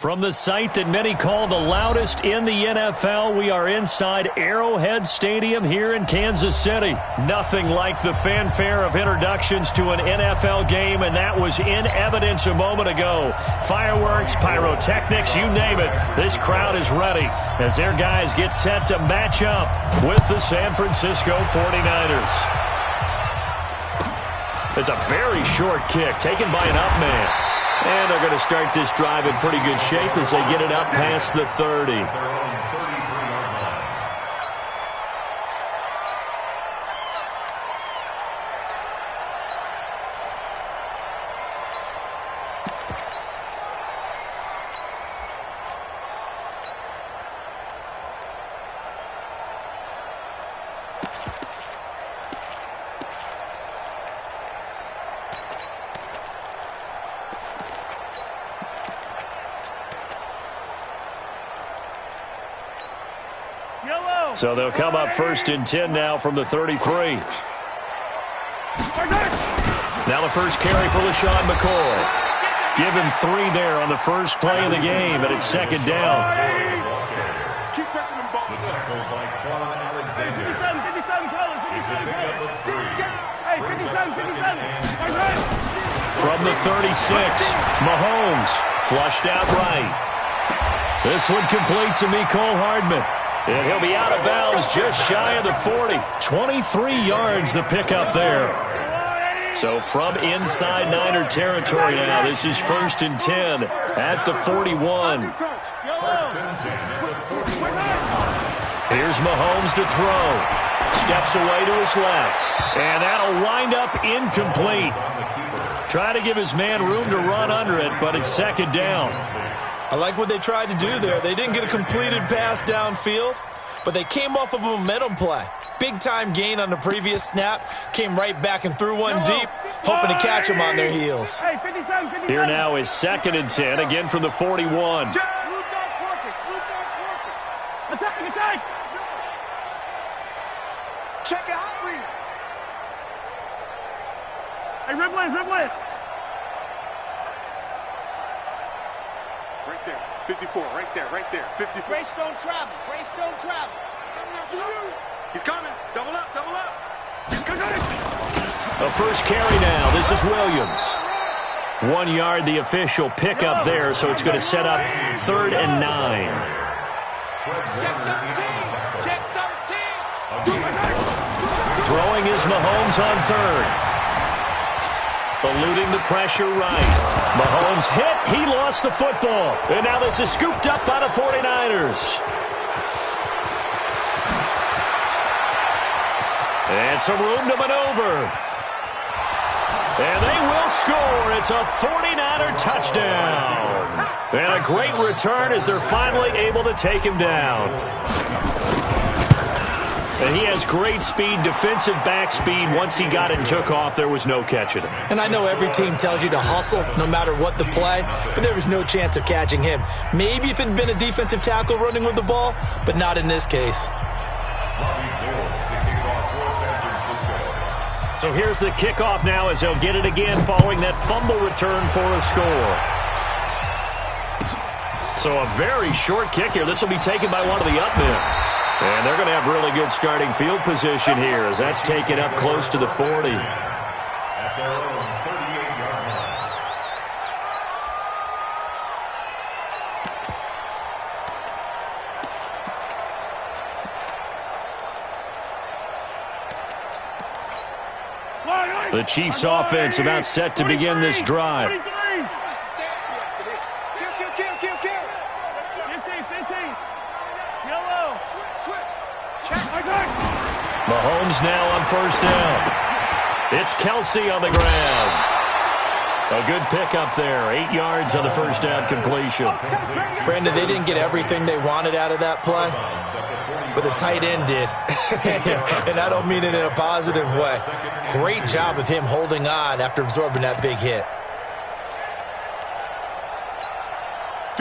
From the site that many call the loudest in the NFL, we are inside Arrowhead Stadium here in Kansas City. Nothing like the fanfare of introductions to an NFL game, and that was in evidence a moment ago. Fireworks, pyrotechnics, you name it. This crowd is ready as their guys get set to match up with the San Francisco 49ers. It's a very short kick taken by an up man. And they're going to start this drive in pretty good shape as they get it up past the 30. So they'll come up 1st and 10 now from the 33. Now the first carry for LaShawn McCoy. Give him 3 there on the first play of the game, and it's 2nd down. From the 36, Mahomes flushed out right. This one complete to Mecole Hardman. And he'll be out of bounds just shy of the 40. 23 yards the pickup there. So from inside Niner territory now, this is 1st and 10 at the 41. Here's Mahomes to throw. Steps away to his left. And that'll wind up incomplete. Try to give his man room to run under it, but it's 2nd down. I like what they tried to do there. They didn't get a completed pass downfield, but they came off of a momentum play. Big-time gain on the previous snap. Came right back and threw one deep, hoping to catch them on their heels. Here now is 2nd and 10, again from the 41. Attack! Check it out, read. Hey, dribble it. Right there, 54, right there, 54. Grace don't travel. Coming up to you. He's coming. Double up. A first carry now. This is Williams. 1 yard, the official pickup there, so it's going to set up 3rd and 9. Check 13. Throwing is Mahomes on 3rd. Eluding the pressure right. Mahomes hit. He lost the football. And now this is scooped up by the 49ers. And some room to maneuver. And they will score. It's a 49er touchdown. And a great return as they're finally able to take him down. And he has great speed, defensive back speed. Once he got it and took off, there was no catching him. And I know every team tells you to hustle no matter what the play, but there was no chance of catching him. Maybe if it had been a defensive tackle running with the ball, but not in this case. So here's the kickoff now as they'll get it again following that fumble return for a score. So a very short kick here. This will be taken by one of the up men. And they're going to have really good starting field position here as that's taken up close to the 40. The Chiefs offense about set to begin this drive. Mahomes now on 1st down. It's Kelsey on the ground. A good pickup there. 8 yards on the 1st down completion. Brandon, they didn't get everything they wanted out of that play, but the tight end did. And I don't mean it in a positive way. Great job of him holding on after absorbing that big hit.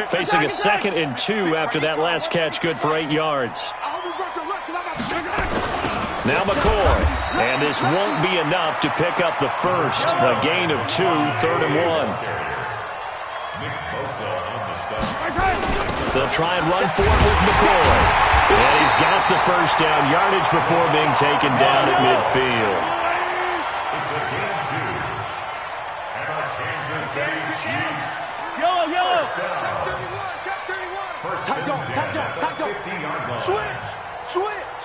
Facing a 2nd and 2 after that last catch, good for 8 yards. Now McCoy, and this won't be enough to pick up the first. A gain of 2, 3rd and 1. They'll try and run for it with McCoy. And he's got the first down yardage before being taken down at midfield. It's a game 2. And our Kansas City Chiefs. Yellow. Check 31. Tight go. 50-yard line. Switch.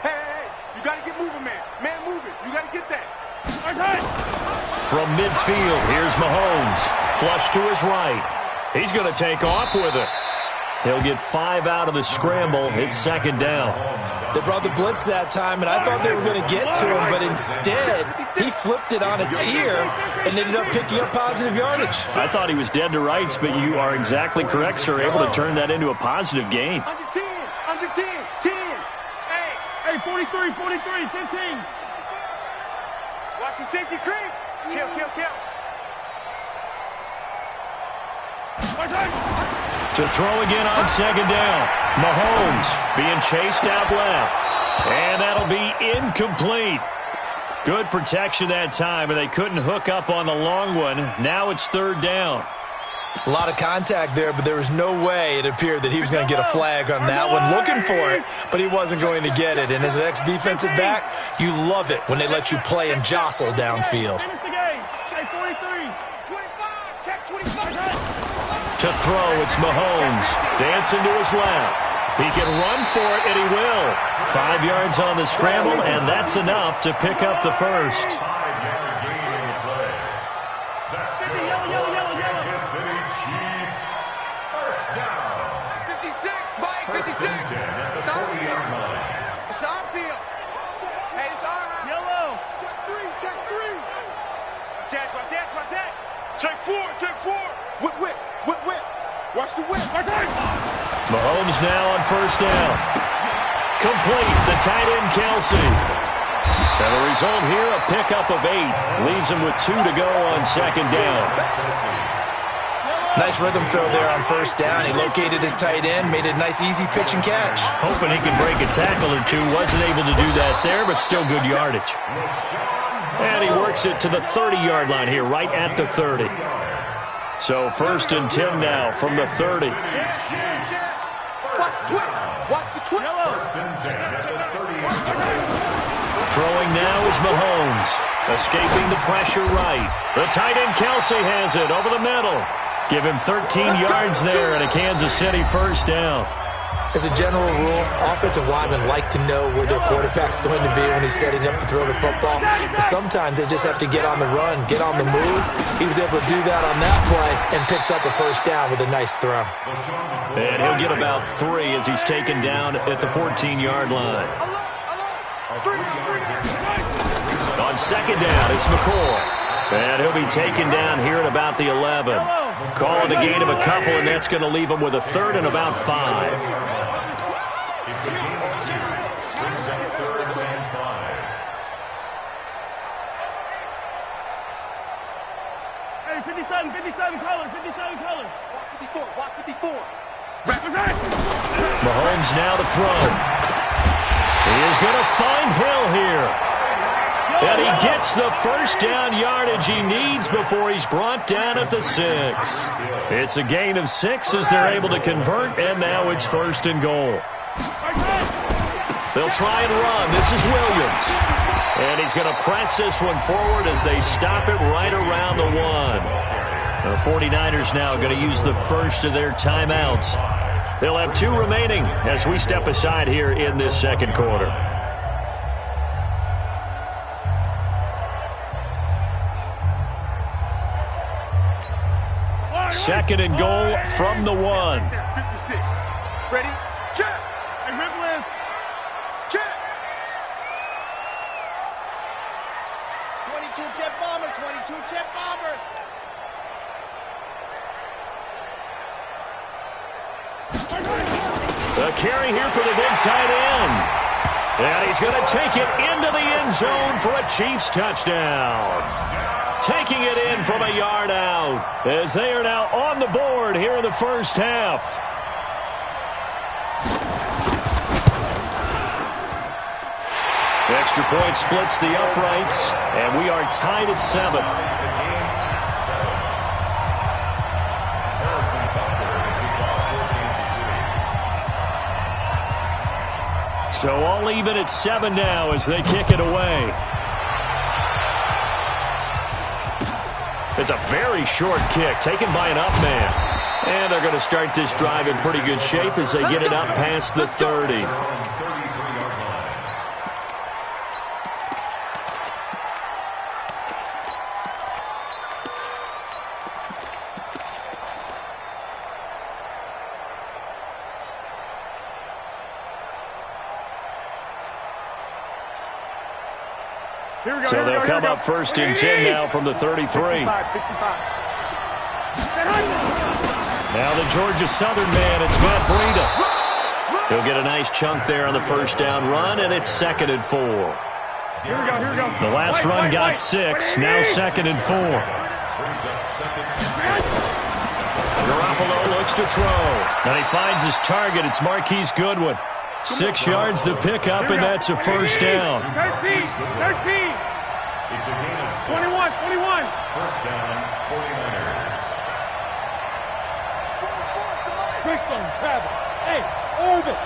Hey. You got to get moving, man. Man moving. You got to get that. From midfield, here's Mahomes. Flush to his right. He's going to take off with it. He'll get 5 out of the scramble. It's second down. They brought the blitz that time, and I thought they were going to get to him, but instead, he flipped it on its ear and ended up picking up positive yardage. I thought he was dead to rights, but you are exactly correct, sir. Able to turn that into a positive gain. Under 10. 10. Hey, 43, 15. Watch the safety creep. Kill. To throw again on second down. Mahomes being chased out left. And that'll be incomplete. Good protection that time, and they couldn't hook up on the long one. Now it's third down. A lot of contact there, but there was no way it appeared that he was going to get a flag on that one. Looking for it, but he wasn't going to get it. And as an ex-defensive back, you love it when they let you play and jostle downfield. To throw, it's Mahomes. Dancing to his left. He can run for it, and he will. 5 yards on the scramble, and that's enough to pick up the first. 5-yard gain in the play. That's good. Kansas City Chiefs. First down. 56, Mike, 56. It's on field. It's on field. Hey, it's all right. Yellow. Check 3. Watch that. Check 4. Whip. Watch the whip. Mahomes now on first down. Complete, the tight end Kelsey. And the result here, a pickup of 8. Leaves him with 2 to go on second down. Nice rhythm throw there on first down. He located his tight end, made a nice easy pitch and catch. Hoping he could break a tackle or two. Wasn't able to do that there, but still good yardage. And he works it to the 30-yard line here, right at the 30. So first and 10 now from the 30. Watch the twin. Throwing now is Mahomes. Escaping the pressure right. The tight end Kelsey has it over the middle. Give him 13 yards there and a Kansas City first down. As a general rule, offensive linemen like to know where their quarterback's going to be when he's setting up to throw the football. But sometimes they just have to get on the run, get on the move. He was able to do that on that play and picks up a first down with a nice throw. And he'll get about 3 as he's taken down at the 14-yard line. On second down, it's McCoy. And he'll be taken down here at about the 11. Call it a gain of a couple, and that's going to leave him with a third and about 5. Hey, 57 colors. Watch 54. Mahomes now to throw. He is going to find Hill here. And he gets the first down yardage he needs before he's brought down at the 6. It's a gain of 6 as they're able to convert, and now it's first and goal. They'll try and run. This is Williams. And he's going to press this one forward as they stop it right around the 1. The 49ers now going to use the first of their timeouts. They'll have 2 remaining as we step aside here in this second quarter. Second and goal from the 1. 56. Ready? Check. Hey, Ripple. Check. 22 jet bomber. The carry here for the big tight end. And he's going to take it into the end zone for a Chiefs touchdown. Taking it in from a yard out as they are now on the board here in the first half. Extra point splits the uprights, and we are tied at 7. So all even at 7 now as they kick it away. It's a very short kick taken by an up man. And they're going to start this drive in pretty good shape as they get it up past the 30. So they'll come up first and 10 now from the 33. Now the Georgia Southern man, it's Matt Breida. He'll get a nice chunk there on the first down run, and it's 2nd and 4. Here we go. The last run got 6, now 2nd and 4. Garoppolo looks to throw, and he finds his target. It's Marquise Goodwin. 6 yards the pickup, and that's a first down. 13. 21. First down, 49ers. Greystone, travel. Hey, orbit.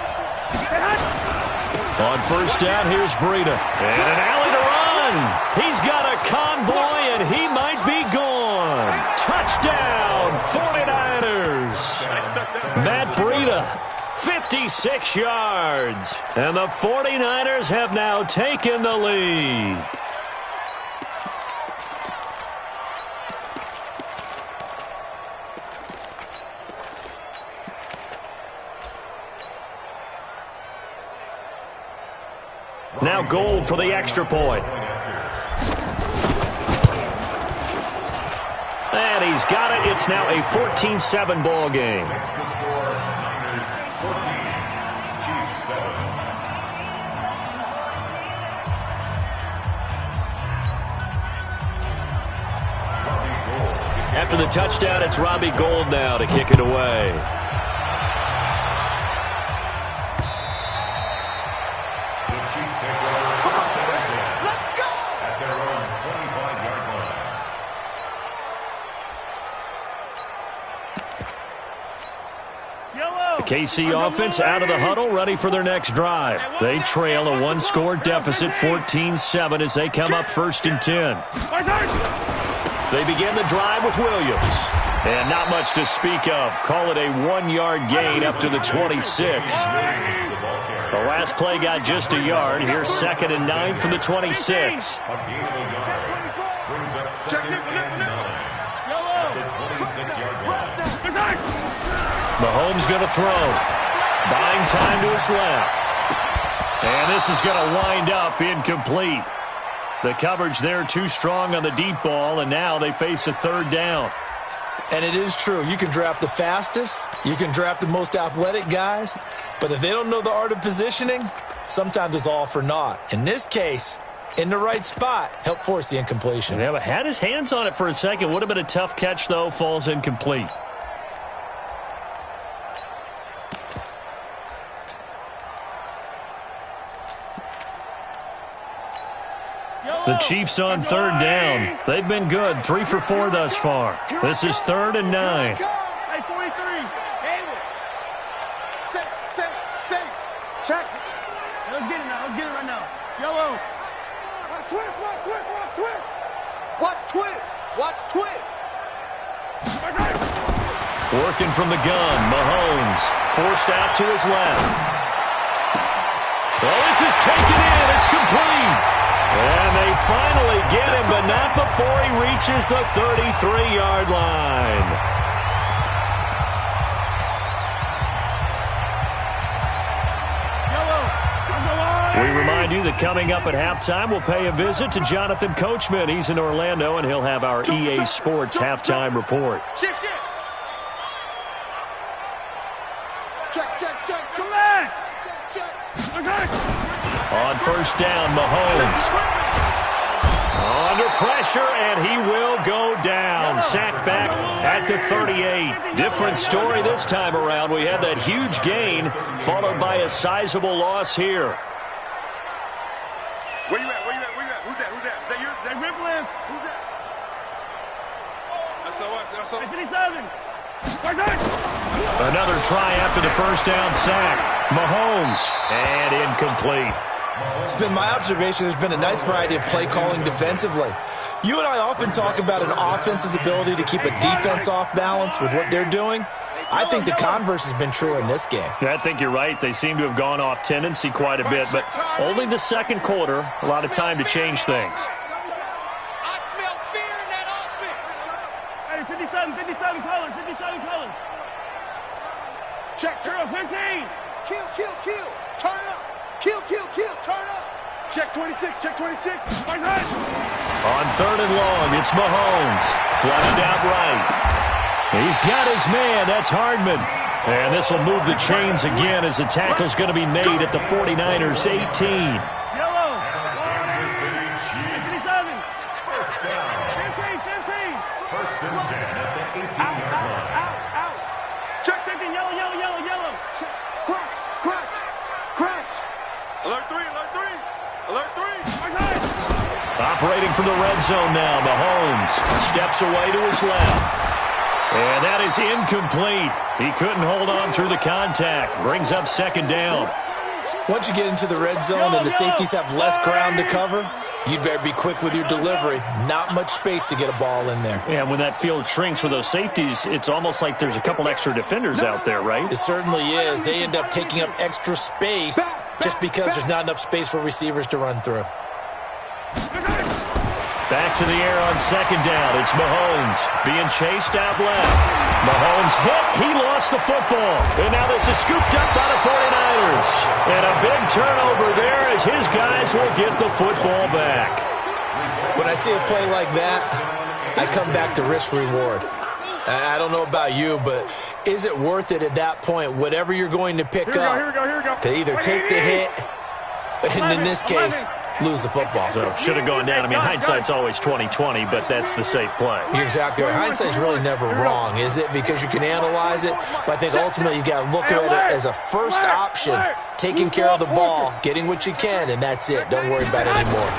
On first down, here's Breida. And an alley to run. He's got a convoy, and he might be gone. Touchdown, 49ers. Matt Breida, 56 yards. And the 49ers have now taken the lead. Now Gold for the extra point. And he's got it. It's now a 14-7 ball game. After the touchdown, it's Robbie Gould now to kick it away. KC offense out of the huddle, ready for their next drive. They trail a one-score deficit, 14-7, as they come up first and 10. They begin the drive with Williams. And not much to speak of. Call it a 1-yard gain up to the 26. The last play got just a yard. Here's 2nd and 9 from the 26. Mahomes going to throw. Buying time to his left. And this is going to wind up incomplete. The coverage there too strong on the deep ball, and now they face a 3rd down. And it is true. You can draft the fastest. You can draft the most athletic guys. But if they don't know the art of positioning, sometimes it's all for naught. In this case, in the right spot, help force the incompletion. Yeah, but had his hands on it for a second. Would have been a tough catch, though. Falls incomplete. The Chiefs on 3rd down. They've been good. 3 for 4 thus far. This is 3rd and 9. Hey, 43. Haywood. Safe. Check. Let's get it now. Let's get it right now. Yellow. Watch twist. Working from the gun. Mahomes forced out to his left. Well, this is taken in. It's complete. And they finally get him, but not before he reaches the 33-yard line. We remind you that coming up at halftime, we'll pay a visit to Jonathan Coachman. He's in Orlando, and he'll have our EA Sports halftime report. Check. Come back. Check. On first down, Mahomes. Under pressure, and he will go down. Sacked back at the 38. Different story this time around. We had that huge gain, followed by a sizable loss here. Where you at? Who's that? Is that yours? Is that Ripley? Who's that? That's all. 57. Another try after the first down sack. Mahomes, and incomplete. It's been my observation there's been a nice variety of play calling defensively. You and I often talk about an offense's ability to keep a defense off balance with what they're doing. I think the converse has been true in this game. I think you're right. They seem to have gone off tendency quite a bit, but only the second quarter, a lot of time to change things. I smell fear in that offense. Hey, 57 colors, 57 colors. Check, 15. Kill. Turn up. Kill, turn up. Check 26, check 26. On third and long, it's Mahomes. Flushed out right. He's got his man. That's Hardman. And this will move the chains again as the tackle's going to be made at the 49ers 18. Yellow. Kansas City Chiefs. 57. First down. 15. First and 10 at the 18-yard line. Out. Check 15. Yellow. Crunch. Alert 3. Operating from the red zone now, Mahomes steps away to his left. And that is incomplete. He couldn't hold on through the contact. Brings up second down. Once you get into the red zone and the safeties have less ground to cover, you'd better be quick with your delivery. Not much space to get a ball in there. And when that field shrinks for those safeties, it's almost like there's a couple extra defenders out there, right? It certainly is. They end up taking up extra space just because there's not enough space for receivers to run through. Back to the air on second down. It's Mahomes being chased out left. Mahomes hit. He lost the football. And now this is scooped up by the 49ers. And a big turnover there as his guys will get the football back. When I see a play like that, I come back to risk reward. I don't know about you, but is it worth it at that point, whatever you're going to pick up, Here we go. to either take the hit, and in this case, lose the football? So should have gone down. I mean, hindsight's always 20/20, but that's the safe play. You're exactly right. Hindsight's really never wrong, is it? Because you can analyze it, but I think ultimately you got to look at it as a first option, taking care of the ball, getting what you can, and that's it. Don't worry about it anymore.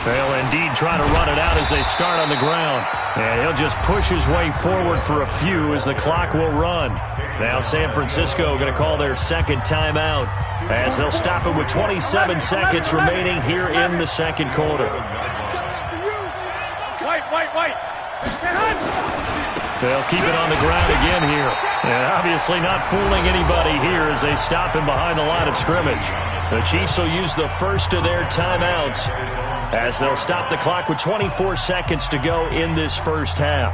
They'll indeed try to run it out as they start on the ground. And he'll just push his way forward for a few as the clock will run. Now San Francisco going to call their second timeout as they'll stop it with 27 seconds remaining here in the second quarter. White. They'll keep it on the ground again here. And obviously not fooling anybody here as they stop him behind the line of scrimmage. The Chiefs will use the first of their timeouts as they'll stop the clock with 24 seconds to go in this first half.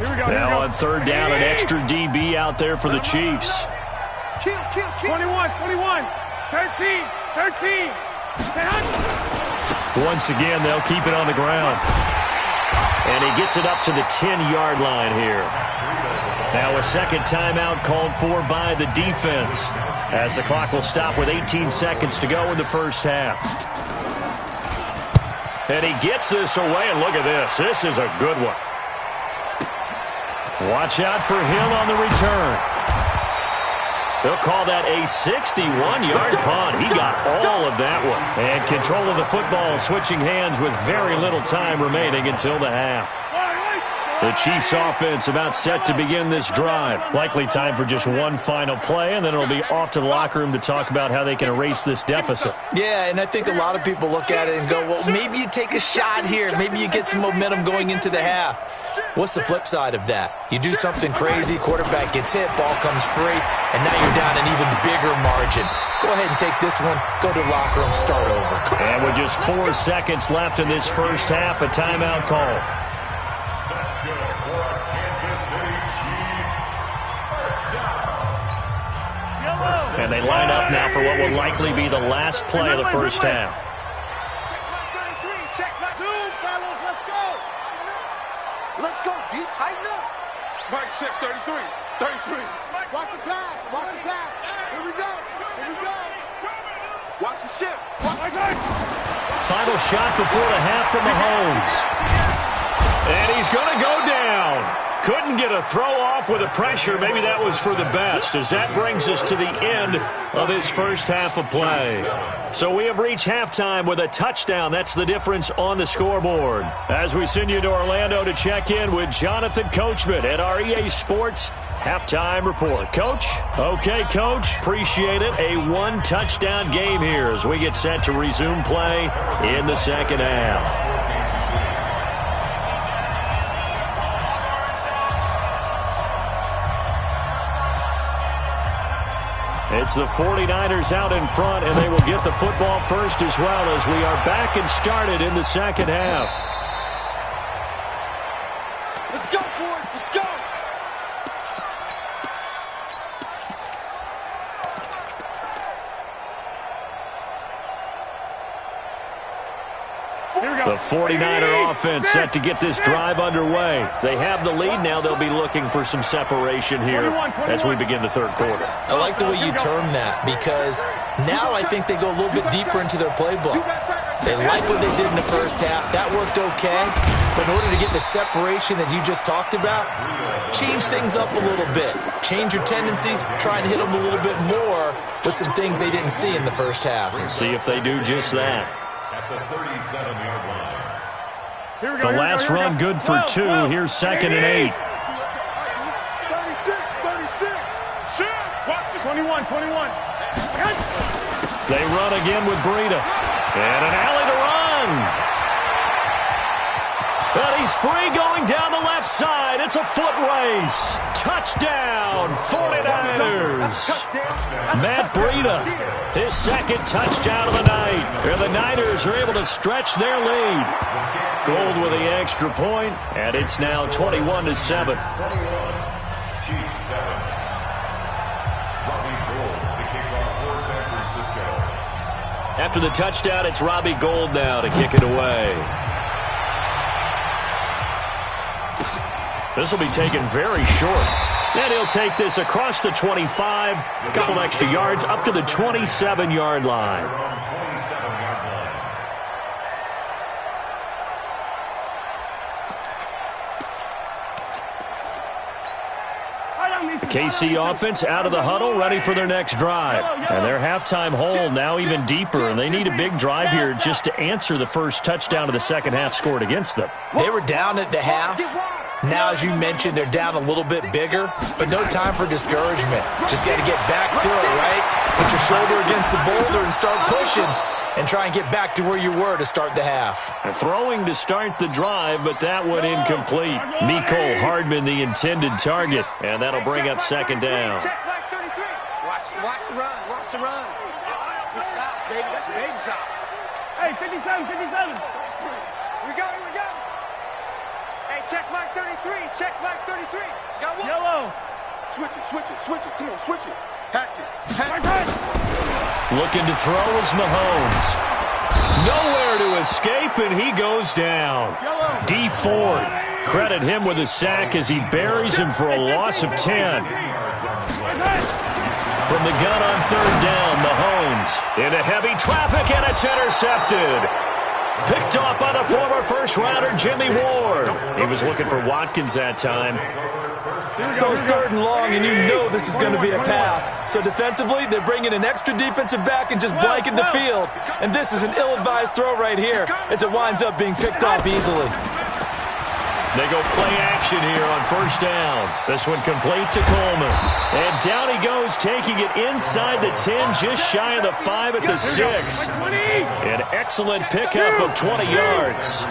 Now on third down, an extra DB out there for the Chiefs. Kill. 21. 13. Once again, they'll keep it on the ground. And he gets it up to the 10-yard line here. Now a second timeout called for by the defense as the clock will stop with 18 seconds to go in the first half. And he gets this away, and look at this. This is a good one. Watch out for Hill on the return. They'll call that a 61-yard punt. He got all of that one. And control of the football switching hands with very little time remaining until the half. The Chiefs offense about set to begin this drive. Likely time for just one final play, and then it'll be off to the locker room to talk about how they can erase this deficit. Yeah, and I think a lot of people look at it and go, well, maybe you take a shot here. Maybe you get some momentum going into the half. What's the flip side of that? You do something crazy, quarterback gets hit, ball comes free, and now you're down an even bigger margin. Go ahead and take this one, go to the locker room, start over. And with just 4 seconds left in this first half, a timeout call. And they line up now for what will likely be the last play of the first half. Check back. Dude, fellas, let's go. Let's go. Deep, tighten up. Mike, check 33. Watch the pass. Here we go. Watch the shift. Final shot before the half from Mahomes. And he's going to go down. Couldn't get a throw off with the pressure. Maybe that was for the best, as that brings us to the end of this first half of play. So we have reached halftime with a touchdown. That's the difference on the scoreboard. As we send you to Orlando to check in with Jonathan Coachman at our EA Sports Halftime report. Coach? Okay, Coach. Appreciate it. A one-touchdown game here as we get set to resume play in the second half. It's the 49ers out in front, and they will get the football first as well as we are back and started in the second half. Let's go, boys. Let's go. The 49er offense set to get this drive underway. They have the lead now. They'll be looking for some separation here as we begin the third quarter. I like the way you term that because now I think they go a little bit deeper into their playbook. They like what they did in the first half. That worked okay. But in order to get the separation that you just talked about, change things up a little bit. Change your tendencies. Try and hit them a little bit more with some things they didn't see in the first half. See if they do just that. At the 37-yard line. The last run good for 2. Here's 2nd and 8. 36. Shit. Watch this. 21. They run again with Breida. And an alley to run. But he's free going down the left side. It's a foot race. Touchdown, 49ers. Matt Breida, his second touchdown of the night. And the Niners are able to stretch their lead. Gold with the extra point, and it's now 21-7. After the touchdown, it's Robbie Gould now to kick it away. This will be taken very short. And he'll take this across the 25, a couple extra yards, up to the 27-yard line. The KC offense out of the huddle, ready for their next drive. And their halftime hole now even deeper, and they need a big drive here just to answer the first touchdown of the second half scored against them. They were down at the half. Now, as you mentioned, they're down a little bit bigger, but no time for discouragement. Just got to get back to it, right? Put your shoulder against the boulder and start pushing and try and get back to where you were to start the half. Throwing to start the drive, but that one incomplete. Mecole Hardman, the intended target, and that'll bring up 2nd down. Watch the run. Watch the run. Good stop, baby. That's a baby stop. Hey, 57. Here we go. Hey, check mark 33. Got one. Yellow. Switch it. Come on, switch it. Hatch it. Looking to throw is Mahomes. Nowhere to escape, and he goes down. D Ford, credit him with a sack as he buries him for a loss of 10. From the gun on 3rd down, Mahomes into heavy traffic, and it's intercepted. Picked off by the former first-rounder Jimmy Ward. He was looking for Watkins that time. So it's 3rd and long, and you know this is going to be a pass. So defensively, they're bringing an extra defensive back and just blanket the field. And this is an ill-advised throw right here as it winds up being picked off easily. They go play action here on 1st down. This one complete to Coleman. And down he goes, taking it inside the 10, just shy of the 5 at the 6. An excellent pickup of 20 yards.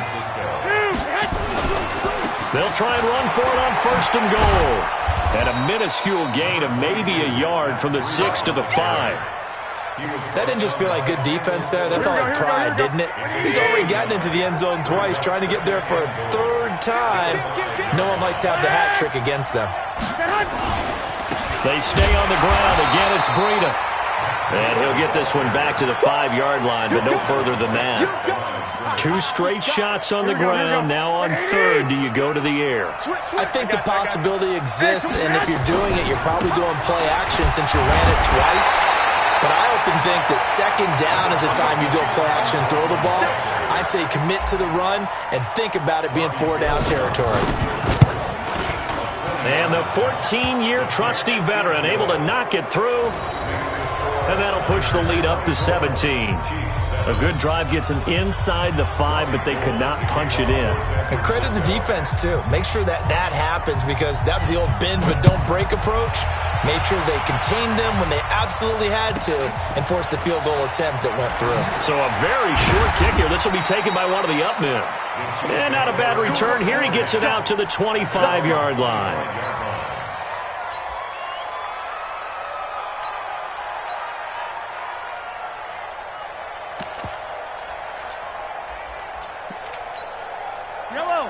They'll try and run for it on 1st and goal. And a minuscule gain of maybe a yard from the 6 to the 5. That didn't just feel like good defense there. That felt like pride, didn't it? He's already gotten into the end zone twice, trying to get there for a 3rd time. No one likes to have the hat trick against them. They stay on the ground. Again, it's Breida. And he'll get this one back to the 5-yard line, but no further than that. 2 straight shots on the ground. Now on 3rd, do you go to the air? I think the possibility exists, and if you're doing it, you're probably going play action since you ran it twice. But I often think that 2nd down is the time you go play action and throw the ball. I say commit to the run and think about it being 4-down territory. And the 14-year trusty veteran able to knock it through. And that'll push the lead up to 17. A good drive gets them inside the 5, but they could not punch it in. And credit the defense, too. Make sure that happens, because that was the old bend but don't break approach. Made sure they contained them when they absolutely had to and forced the field goal attempt that went through. So a very short kick here. This will be taken by one of the up men. And not a bad return here. He gets it out to the 25-yard line.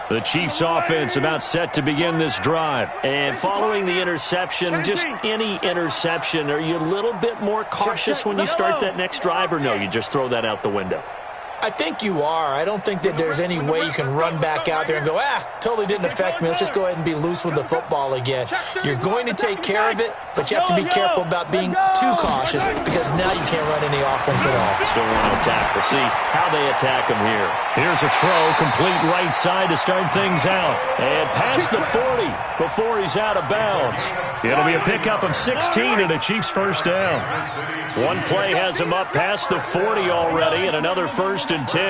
The Chiefs offense about set to begin this drive. And following the interception, just any interception, are you a little bit more cautious when you start that next drive, or no, you just throw that out the window? I think you are. I don't think that there's any way you can run back out there and go, totally didn't affect me. Let's just go ahead and be loose with the football again. You're going to take care of it, but you have to be careful about being too cautious, because now you can't run any offense at all. Still want to attack. We'll see how they attack him here. Here's a throw, complete right side to start things out. And past the 40 before he's out of bounds. It'll be a pickup of 16 and a Chiefs first down. One play has him up past the 40 already, and another first and 10.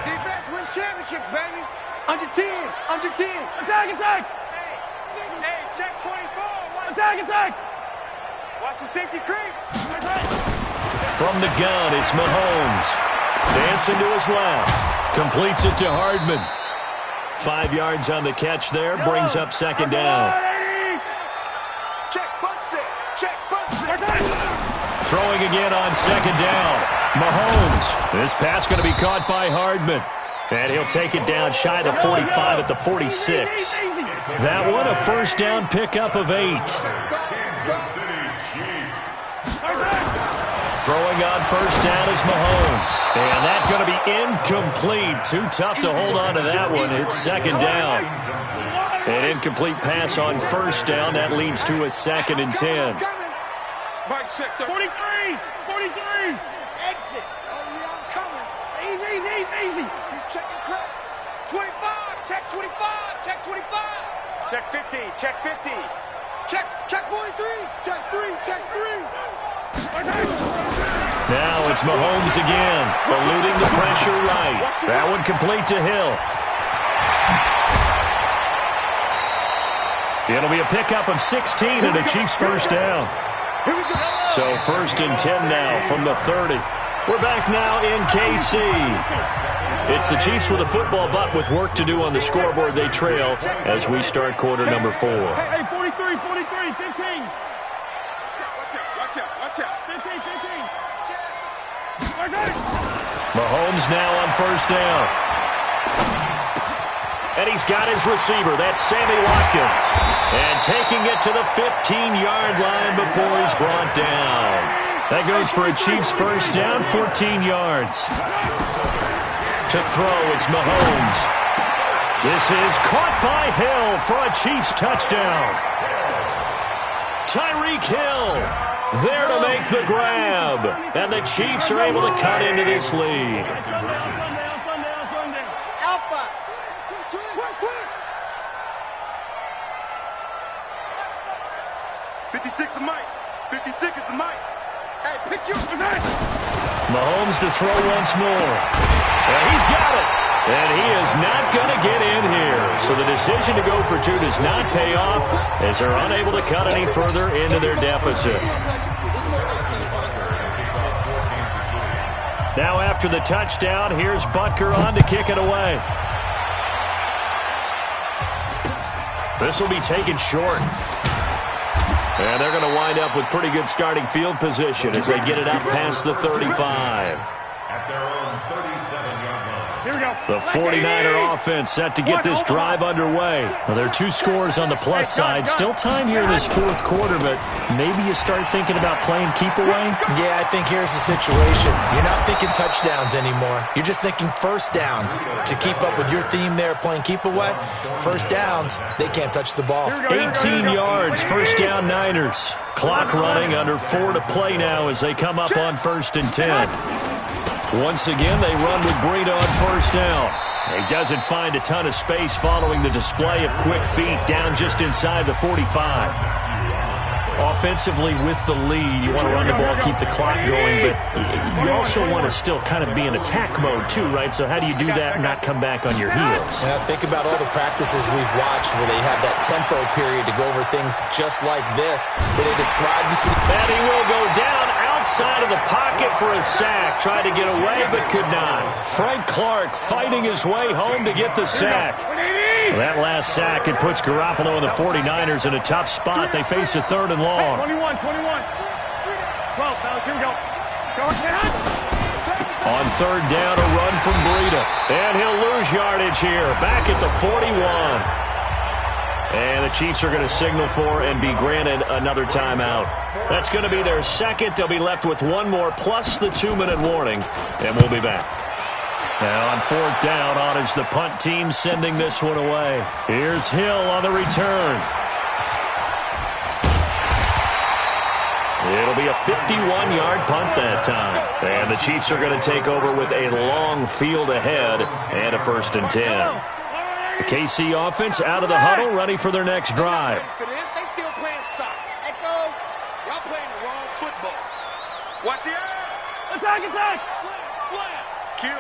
Defense wins championships, baby. Under 10. Attack. Hey, check 24. Attack. Watch the safety creep. From the gun, it's Mahomes. Dancing to his left. Completes it to Hardman. 5 yards on the catch there. Brings up second down. Check butt set. Throwing again on second down. Mahomes. This pass going to be caught by Hardman. And he'll take it down shy of the 45 at the 46. That one a first down pickup of 8. Throwing on first down is Mahomes. And that's going to be incomplete. Too tough to hold on to that one. It's second down. An incomplete pass on first down. That leads to a second and 10. Mike check 43. Exit. Oh, yeah, I'm coming. Easy. He's checking crap. 25. Check 25. Check 25. Check 50. Check 50. Check 43. Check 3. Now it's Mahomes again, eluding the pressure right. That one complete to Hill. It'll be a pickup of 16 and a Chiefs first down. So first and 10 now from the 30. We're back now in KC. It's the Chiefs with a football, but with work to do on the scoreboard. They trail as we start quarter number 4. Hey, 43, 15. Watch out. 15. Mahomes now on first down. And he's got his receiver. That's Sammy Watkins. And taking it to the 15-yard line before he's brought down. That goes for a Chiefs first down, 14 yards. To throw, it's Mahomes. This is caught by Hill for a Chiefs touchdown. Tyreek Hill there to make the grab. And the Chiefs are able to cut into this lead. Alpha. Quick. 56 is Mike. 56 is the Mike. Hey, pick your position. Mahomes to throw once more. And he's got it. And he is not going to get in here. So the decision to go for 2 does not pay off as they're unable to cut any further into their deficit. Now after the touchdown, here's Butker on to kick it away. This will be taken short. And they're going to wind up with pretty good starting field position as they get it up past the 35. At their own 37-yard line. Here we go. The 49er offense set to get this drive underway. Well, there are 2 scores on the plus side. Still time here in this fourth quarter, but maybe you start thinking about playing keep away? Yeah, I think here's the situation. You're not thinking touchdowns anymore. You're just thinking first downs. To keep up with your theme there, playing keep away, first downs, they can't touch the ball. 18 yards, first down Niners. Clock running, under 4 to play now as they come up on first and 10. Once again, they run with Breida on first down. He doesn't find a ton of space following the display of quick feet down just inside the 45. Offensively with the lead, you want to run the ball, keep the clock going, but you also want to still kind of be in attack mode too, right? So how do you do that and not come back on your heels? Yeah, think about all the practices we've watched where they have that tempo period to go over things just like this, where they describe this. And he will go down outside of the pocket for a sack. Tried to get away, but could not. Frank Clark fighting his way home to get the sack. That last sack, it puts Garoppolo and the 49ers in a tough spot. They face a 3rd and long. 21. 12, fellas, here we go. On 3rd down, a run from Breida. And he'll lose yardage here. Back at the 41. And the Chiefs are going to signal for and be granted another timeout. That's going to be their second. They'll be left with one more plus the 2-minute warning. And we'll be back. Now on 4th down, on is the punt team sending this one away. Here's Hill on the return. It'll be a 51-yard punt that time. And the Chiefs are going to take over with a long field ahead and a 1st and 10. The KC offense out of the huddle, ready for their next drive. They still playing soccer. Let go. Y'all playing the wrong football. Watch the air. Attack! Slam. Kill.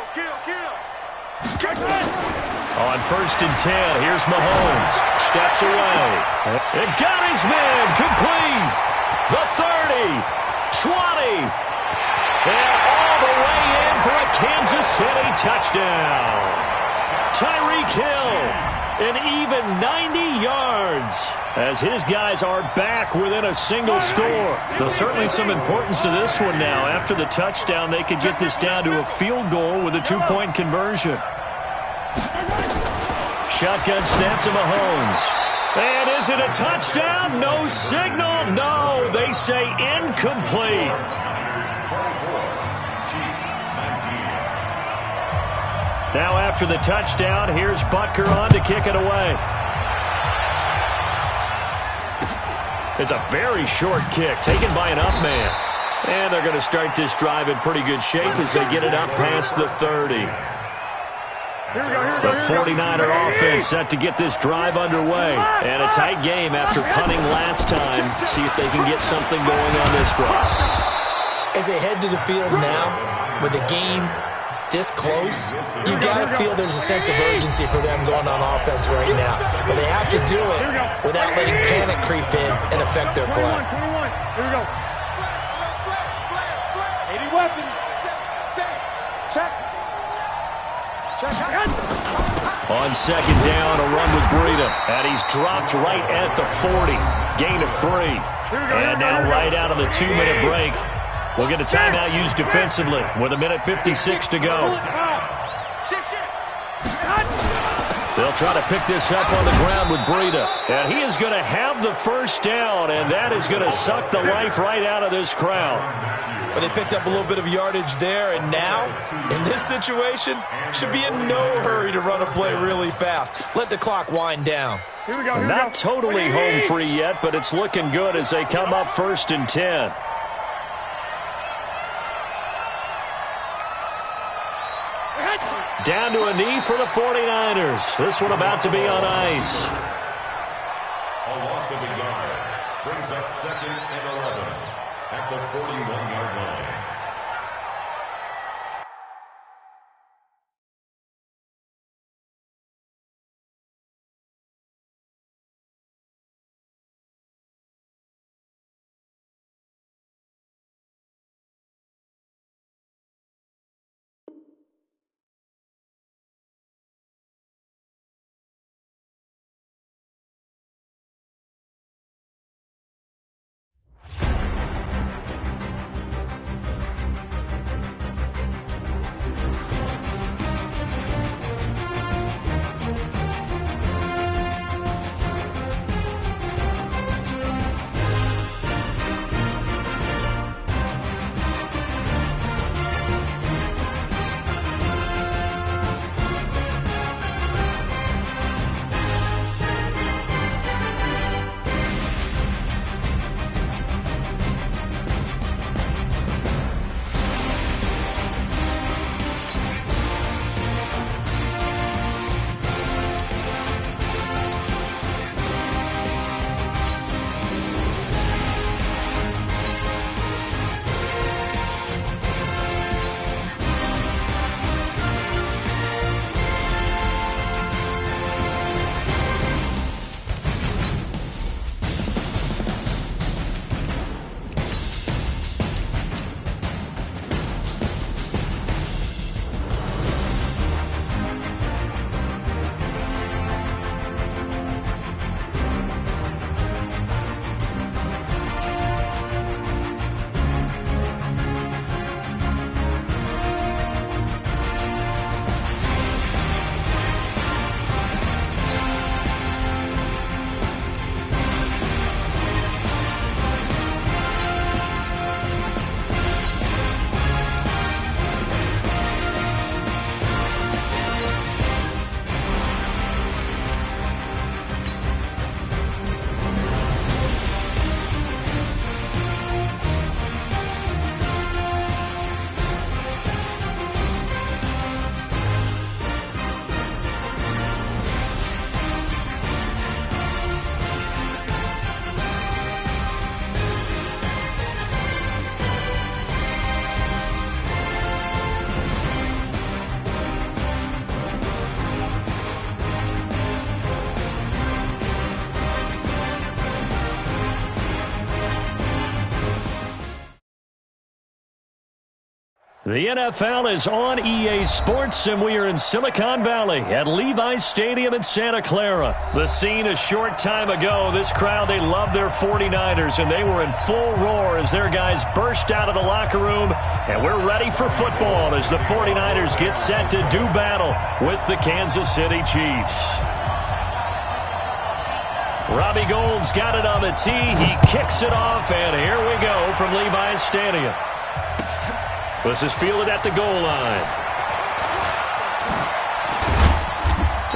On 1st and 10, here's Mahomes. Steps away. It got his man. Complete. The 30. 20. And all the way in for a Kansas City touchdown. Tyreek Hill, an even 90 yards, as his guys are back within a single score. There's certainly some importance to this one now. After the touchdown, they could get this down to a field goal with a 2-point conversion. Shotgun snap to Mahomes. And is it a touchdown? No signal. No, they say incomplete. Now after the touchdown, here's Butker on to kick it away. It's a very short kick taken by an up man. And they're going to start this drive in pretty good shape as they get it up past the 30. The 49er offense set to get this drive underway. And a tight game after punting last time. See if they can get something going on this drive. As they head to the field now, with the game this close, you got to feel there's a sense of urgency for them going on offense right now. But they have to do it without letting panic creep in and affect their play. 21. Here we go. 80 weapons. Check. On 2nd down, a run with Breida. And he's dropped right at the 40. Gain of 3. And now right out of the 2-minute break, we'll get a timeout used defensively with 1:56 to go. They'll try to pick this up on the ground with Breida. And he is going to have the 1st down, and that is going to suck the life right out of this crowd. But they picked up a little bit of yardage there, and now, in this situation, should be in no hurry to run a play really fast. Let the clock wind down. Not totally home free yet, but it's looking good as they come up 1st and 10. Down to a knee for the 49ers. This one about to be on ice. A loss of a yard brings up 2nd and 11 at the 41-yard line. The NFL is on EA Sports, and we are in Silicon Valley at Levi's Stadium in Santa Clara. The scene a short time ago, this crowd, they love their 49ers, and they were in full roar as their guys burst out of the locker room, and we're ready for football as the 49ers get set to do battle with the Kansas City Chiefs. Robbie Gould's got it on the tee. He kicks it off, and here we go from Levi's Stadium. This is fielded at the goal line.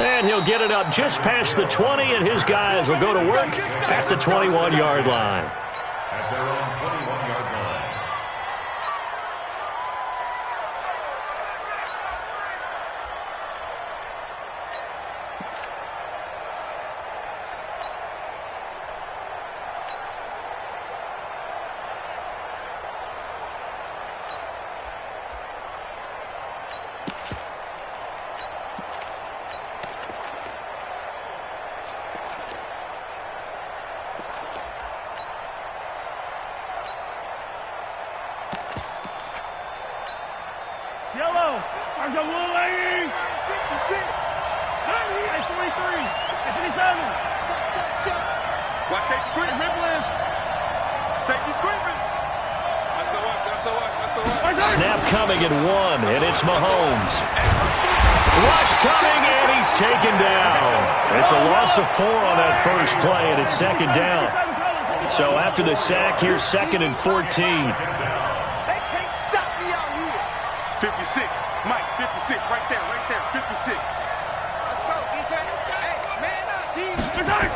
And he'll get it up just past the 20, and his guys will go to work at the 21-yard line. At their own 21-yard line. Yellow. I'm going to little lady. 56. 43. 57. Check. Watch safety creeping. Safety's creeping. That's all right. Snap coming at 1, and it's Mahomes. Rush coming, and he's taken down. It's a loss of 4 on that first play, and it's second down. So after the sack, here's 2nd and 14. 56. Mike, 56. Right there. 56. Let's go, defense. Hey, man up, defense.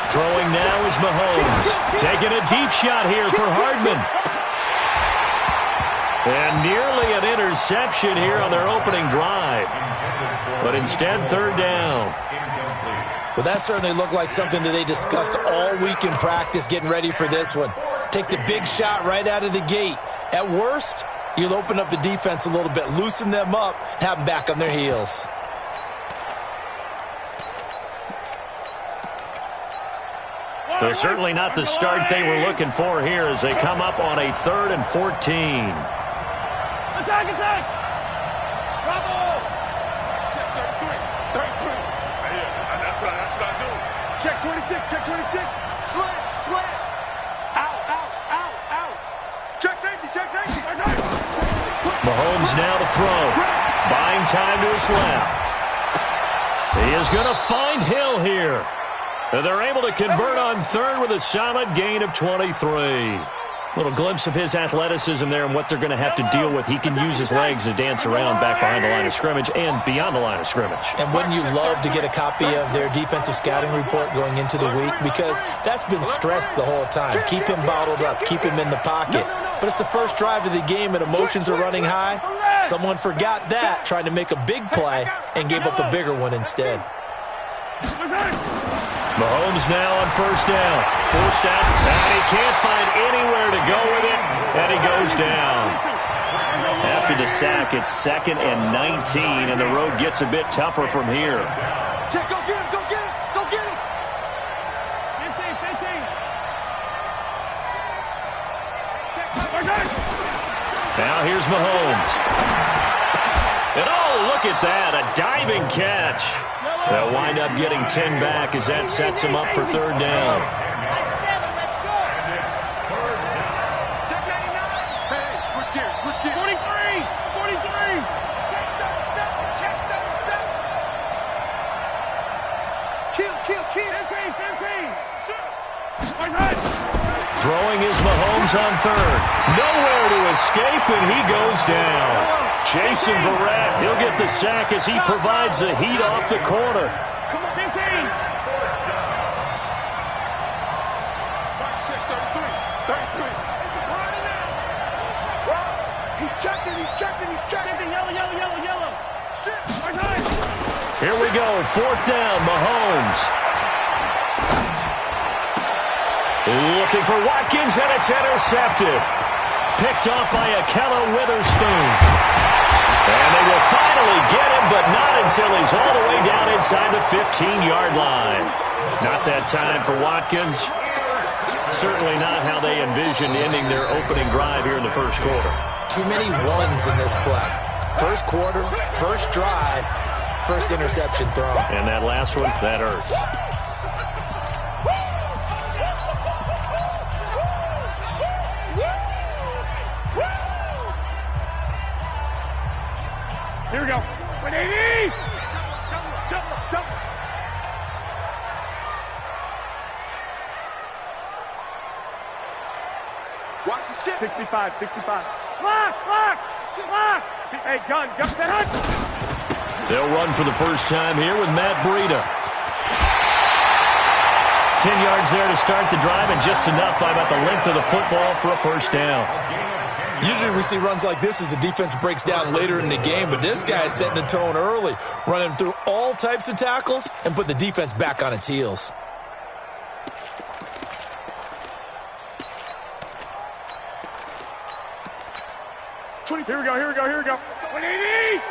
Throwing now is Mahomes. Taking a deep shot here for Hardman. And nearly an interception here on their opening drive. But instead, 3rd down. Well, that certainly looked like something that they discussed all week in practice getting ready for this one. Take the big shot right out of the gate. At worst, you'll open up the defense a little bit, loosen them up, have them back on their heels. They're certainly not the start they were looking for here as they come up on a 3rd and 14. Attack! Bravo! Check 33. Yeah, that's what I do. Check 26. Slant. Out. Check safety. Mahomes now to throw. Buying time to his left. He is going to find Hill here. And they're able to convert on 3rd with a solid gain of 23. Little glimpse of his athleticism there and what they're going to have to deal with. He can use his legs to dance around back behind the line of scrimmage and beyond the line of scrimmage. And wouldn't you love to get a copy of their defensive scouting report going into the week? Because that's been stressed the whole time. Keep him bottled up. Keep him in the pocket. But it's the first drive of the game and emotions are running high. Someone forgot that, trying to make a big play, and gave up a bigger one instead. Mahomes now on 1st down. Forced out, and he can't find anywhere to go with it, and he goes down. After the sack, it's 2nd and 19, and the road gets a bit tougher from here. Check, go get him. 15. Now here's Mahomes. And oh, look at that, a diving catch. They'll wind up getting 10 back as that sets him up for 3rd down. That's 7, let's go. Check 99. Hey, switch gears. 43. Check 7. Kill. 15. Throwing is Mahomes on 3rd. Nowhere to escape, and he goes down. Jason Verrett, he'll get the sack as he provides the heat off the corner. Come on, 15. Mike, check 33. He's checking. Yellow. Here we go, 4th down, Mahomes. Looking for Watkins, and it's intercepted. Picked off by Akella Witherspoon. And they will finally get him, but not until he's all the way down inside the 15-yard line. Not that time for Watkins. Certainly not how they envisioned ending their opening drive here in the first quarter. Too many ones in this play. First quarter, first drive, first interception thrown. And that last one, that hurts. Here we go. 180! Double. Watch the shit. 65. Lock! Hey, gun, that hunt! They'll run for the first time here with Matt Breida. 10 yards there to start the drive, and just enough by about the length of the football for a first down. Usually we see runs like this as the defense breaks down later in the game, but this guy is setting the tone early, running through all types of tackles and put the defense back on its heels. Here we go. 180!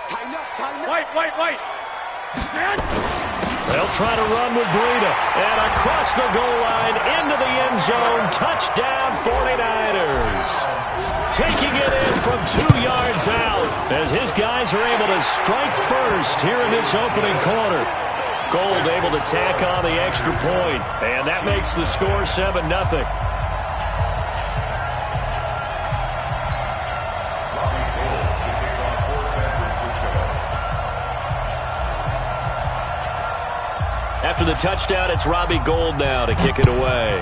Tighten up. White. Man. They'll try to run with Breida. And across the goal line, into the end zone. Touchdown, 49ers. Taking it in from 2 yards out as his guys are able to strike first here in this opening quarter. Gold able to tack on the extra point. And that makes the score 7-0. After the touchdown, it's Robbie Gould now to kick it away.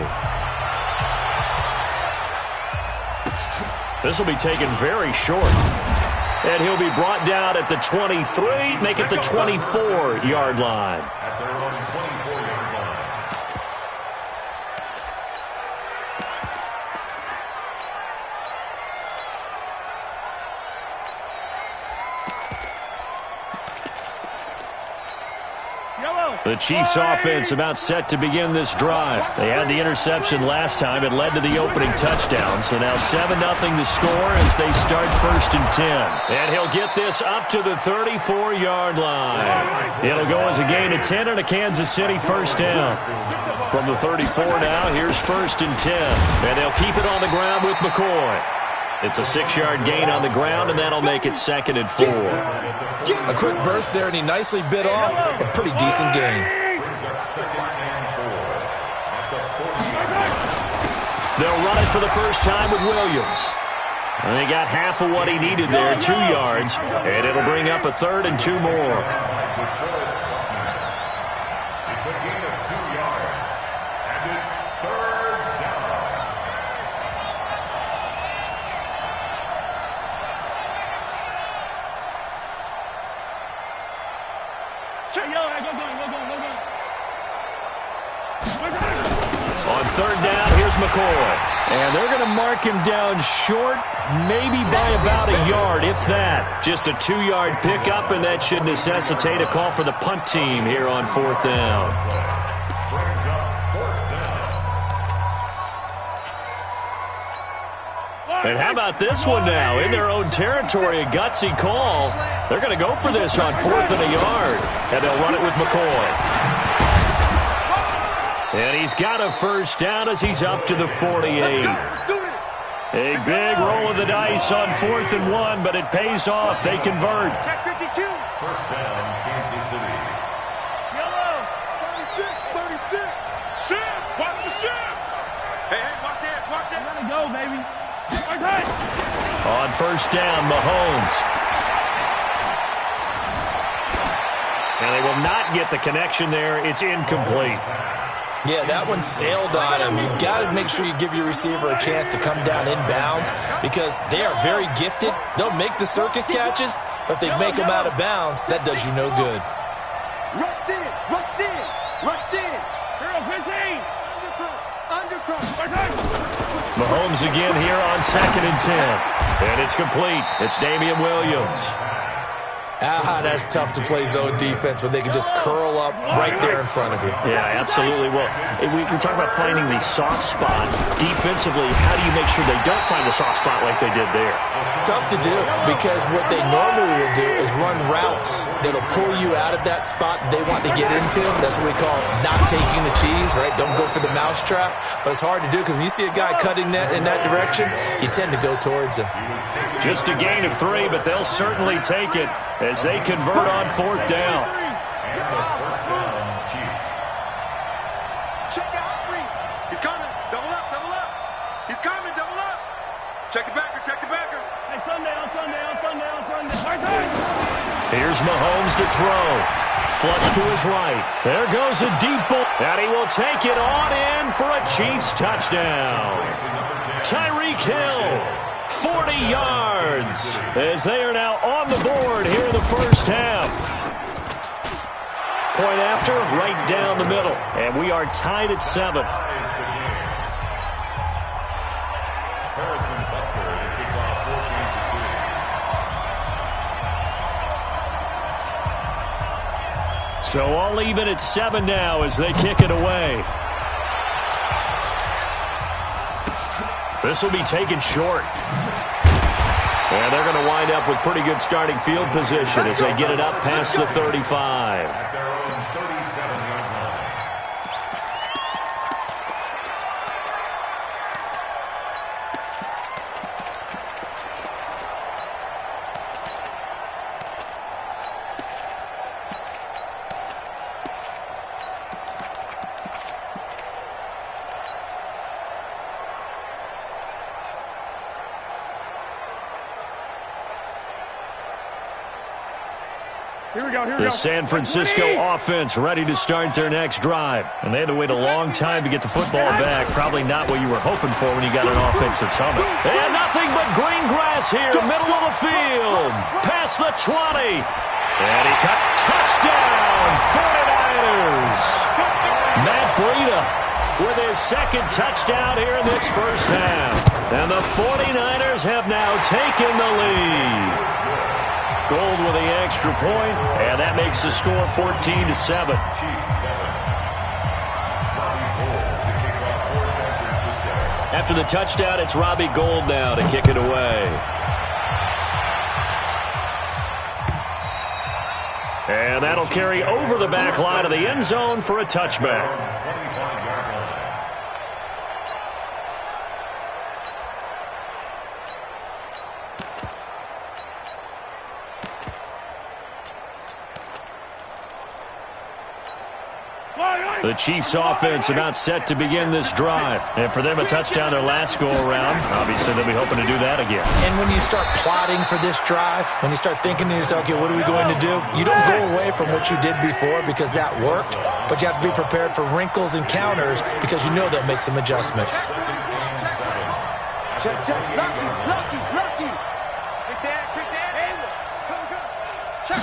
This will be taken very short. And he'll be brought down at the 23, make it the 24-yard line. At their own 24-yard line. The Chiefs offense about set to begin this drive. They had the interception last time. It led to the opening touchdown. So now 7-0 to score as they start 1st and 10. And he'll get this up to the 34-yard line. It'll go as a gain of 10 and a Kansas City first down. From the 34 now, here's 1st and 10. And they'll keep it on the ground with McCoy. It's a 6-yard gain on the ground, and that'll make it 2nd and 4. A quick burst there, and he nicely bit off a pretty decent gain. They'll run it for the first time with Williams. And they got half of what he needed there, 2 yards, and it'll bring up a 3rd and 2 more. It's a gain of 2 yards, and it's 3rd down. On 3rd down, here's McCoy. And they're going to mark him down short, maybe by about a yard, if that. Just a 2-yard pickup, and that should necessitate a call for the punt team here on 4th down. And how about this one now? In their own territory, a gutsy call. They're going to go for this on 4th and a yard. And they'll run it with McCoy. And he's got a first down as he's up to the 48. A big roll of the dice on 4th and 1, but it pays off. They convert. Check 52. First down, Kansas City. Yellow. 36. Ship. Watch the ship. Hey, watch it. Let it go, baby. On 1st down, Mahomes. And they will not get the connection there. It's incomplete. Yeah, that one sailed on him. You've got to make sure you give your receiver a chance to come down inbounds because they are very gifted. They'll make the circus catches, but if they make them out of bounds, that does you no good. Rush in. Hero 15. Undercut. Mahomes again here on 2nd and 10. And it's complete. It's Damian Williams. That's tough to play zone defense when they can just curl up right there in front of you. Yeah, absolutely. Well, we talk about finding the soft spot. Defensively, how do you make sure they don't find the soft spot like they did there? Tough to do, because what they normally will do is run routes that'll pull you out of that spot they want to get into. That's what we call not taking the cheese, right? Don't go for the mousetrap. But it's hard to do because when you see a guy cutting that in that direction, you tend to go towards him. Just a gain of 3, but they'll certainly take it as they convert on 4th down. And the first down, Chiefs. Check out read. He's coming. Double up, double up. He's coming, double up. Check the backer, check the backer. Hey, Sunday, on Sunday, on Sunday, on Sunday. Right side. Here's Mahomes to throw. Flush to his right. There goes a deep ball. And he will take it on in for a Chiefs touchdown. Tyreek Hill, 40 yards, as they are now on the board here in the first half. Point after, right down the middle. And we are tied at 7. So all even at 7 now as they kick it away. This will be taken short. And they're going to wind up with pretty good starting field position as they get it up past the 35. At their own 37-yard line. Here we go, here we The go. San Francisco offense ready to start their next drive. And they had to wait a long time to get the football back. Probably not what you were hoping for when you got an offense that's humming. And nothing but green grass here, middle of the field. Past the 20. And he cut. Touchdown, 49ers. Matt Breida with his second touchdown here in this first half. And the 49ers have now taken the lead. Gold with the extra point, and that makes the score 14-7. After the touchdown, it's Robbie Gould now to kick it away. And that'll carry over the back line of the end zone for a touchback. The Chiefs offense about set to begin this drive. And for them, a touchdown their last go-around. Obviously, they'll be hoping to do that again. And when you start plotting for this drive, when you start thinking to yourself, okay, what are we going to do? You don't go away from what you did before because that worked, but you have to be prepared for wrinkles and counters because you know they'll make some adjustments. Check, check. Lucky. Quick that. Check.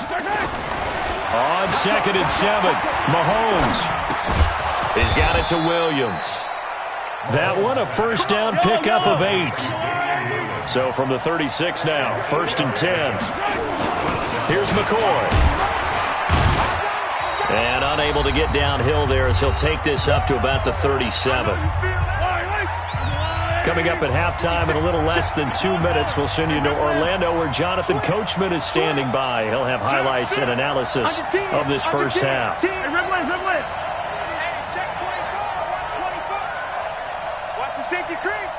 On 2nd and 7, Mahomes. He's got it to Williams. That one a first down pickup of 8. So from the 36 now, 1st and 10. Here's McCoy. And unable to get downhill there as he'll take this up to about the 37. Coming up at halftime in a little less than 2 minutes, we'll send you to Orlando where Jonathan Coachman is standing by. He'll have highlights and analysis of this first half. Hey, red line. Check 24. Watch the safety creep.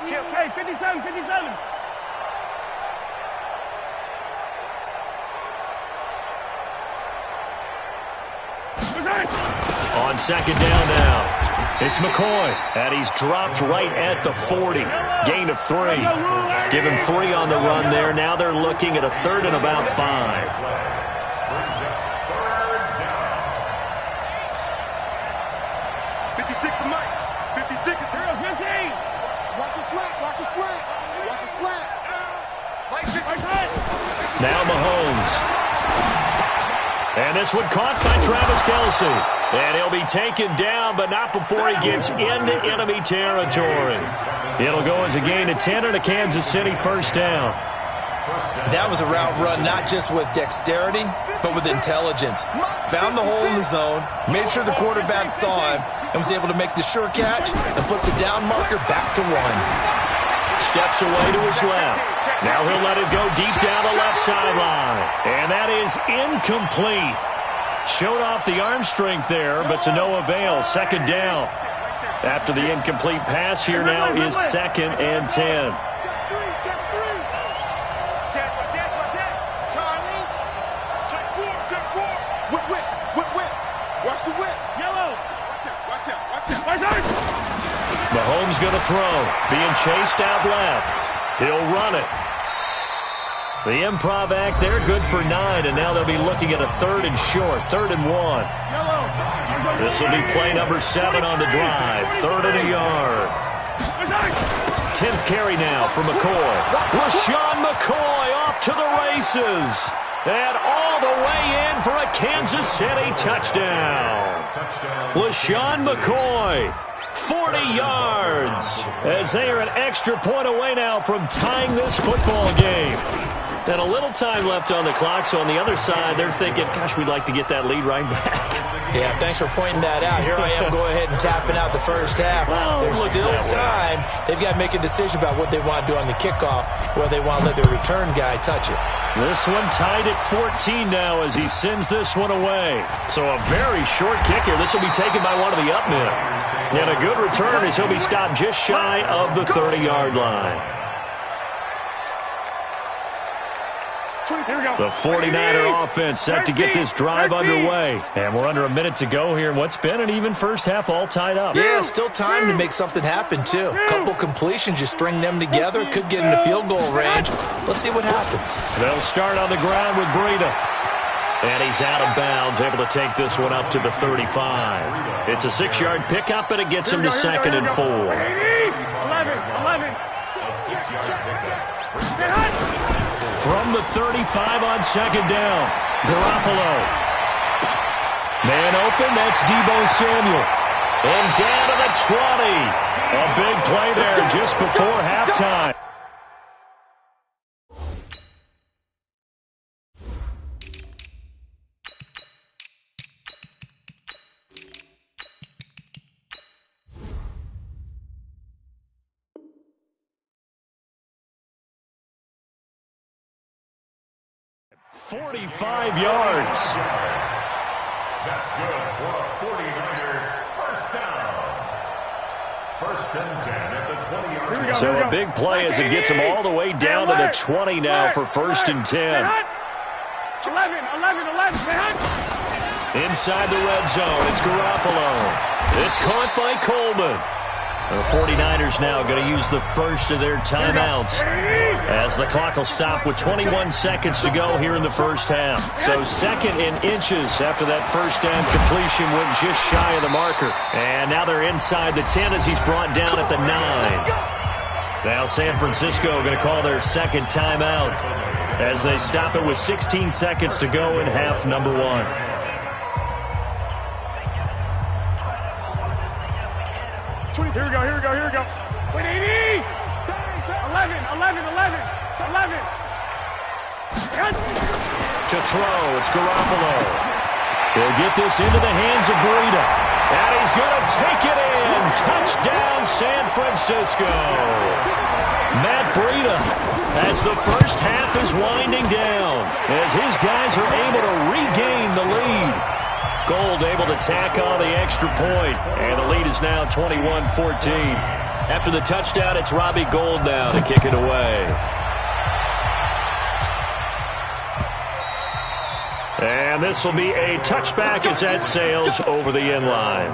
Okay, 57. On 2nd down now, it's McCoy, and he's dropped right at the 40. Gain of 3. Give him 3 on the run there. Now they're looking at a 3rd and about 5. 56 to Mike. 56 to 15. Watch the slant. Mike 56. Now Mahomes. And this one caught by Travis Kelce. And he'll be taken down, but not before he gets into enemy territory. It'll go as a gain of 10 and a Kansas City first down. That was a route run not just with dexterity, but with intelligence. Found the hole in the zone, made sure the quarterback saw him, and was able to make the sure catch and flip the down marker back to 1. Steps away to his left. Now he'll let it go deep down the left sideline. And that is incomplete. Showed off the arm strength there, but to no avail. Second down. After the incomplete pass, here now is 2nd and 10. Mahomes going to throw. Being chased out left. He'll run it. The improv act there, good for 9, and now they'll be looking at a 3rd and short, 3rd and 1. This will be play number 7 on the drive, 3rd and a yard. 10th carry now for McCoy. LaShawn McCoy off to the races. And all the way in for a Kansas City touchdown. LaShawn McCoy, 40 yards, as they are an extra point away now from tying this football game. And a little time left on the clock, so on the other side, they're thinking, gosh, we'd like to get that lead right back. Yeah, thanks for pointing that out. Here I am, go ahead and tapping out the first half. Well, there's still time. They've got to make a decision about what they want to do on the kickoff, whether they want to let their return guy touch it. This one tied at 14 now as he sends this one away. So a very short kick here. This will be taken by one of the up men. And a good return as he'll be stopped just shy of the 30-yard line. The 49er offense set to get this drive underway. And we're under a minute to go here in what's been an even first half, all tied up. Yeah, still time to make something happen, too. A couple completions, just string them together. Could get into field goal range. Let's see what happens. They'll start on the ground with Breida. And he's out of bounds, able to take this one up to the 35. It's a 6-yard pickup, and it gets him to 2nd and 4. 11. From the 35 on 2nd down, Garoppolo. Man open, that's Deebo Samuel. And down to the 20. A big play there just before halftime. .45 yards. That's good for a 49er first down. 1st and 10 at the 20-yard line. So a big play as it gets him all the way down to the 20 now for 1st and 10. 11. Inside the red zone, it's Garoppolo. It's caught by Coleman. The 49ers now going to use the first of their timeouts as the clock will stop with 21 seconds to go here in the first half. So 2nd and inches after that first down completion went just shy of the marker. And now they're inside the 10 as he's brought down at the 9. Now San Francisco going to call their 2nd timeout as they stop it with 16 seconds to go in half number 1. Here we go. Wait, 80! 11. To throw, it's Garoppolo. He'll get this into the hands of Breida. And he's going to take it in. Touchdown, San Francisco. Matt Breida, as the first half is winding down, as his guys are able to regain the lead. Gold able to tack on the extra point, and the lead is now 21-14. After the touchdown, it's Robbie Gould now to kick it away. And this will be a touchback as that sails over the end line.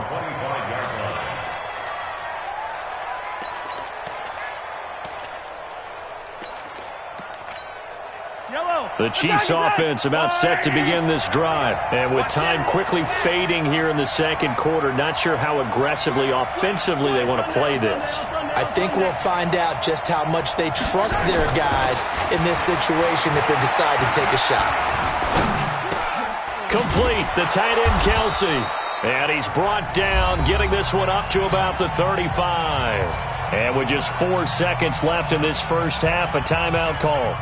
The Chiefs offense about set to begin this drive. And with time quickly fading here in the second quarter, not sure how aggressively, offensively they want to play this. I think we'll find out just how much they trust their guys in this situation if they decide to take a shot. Complete, the tight end Kelsey. And he's brought down, getting this one up to about the 35. And with just 4 seconds left in this first half, a timeout call.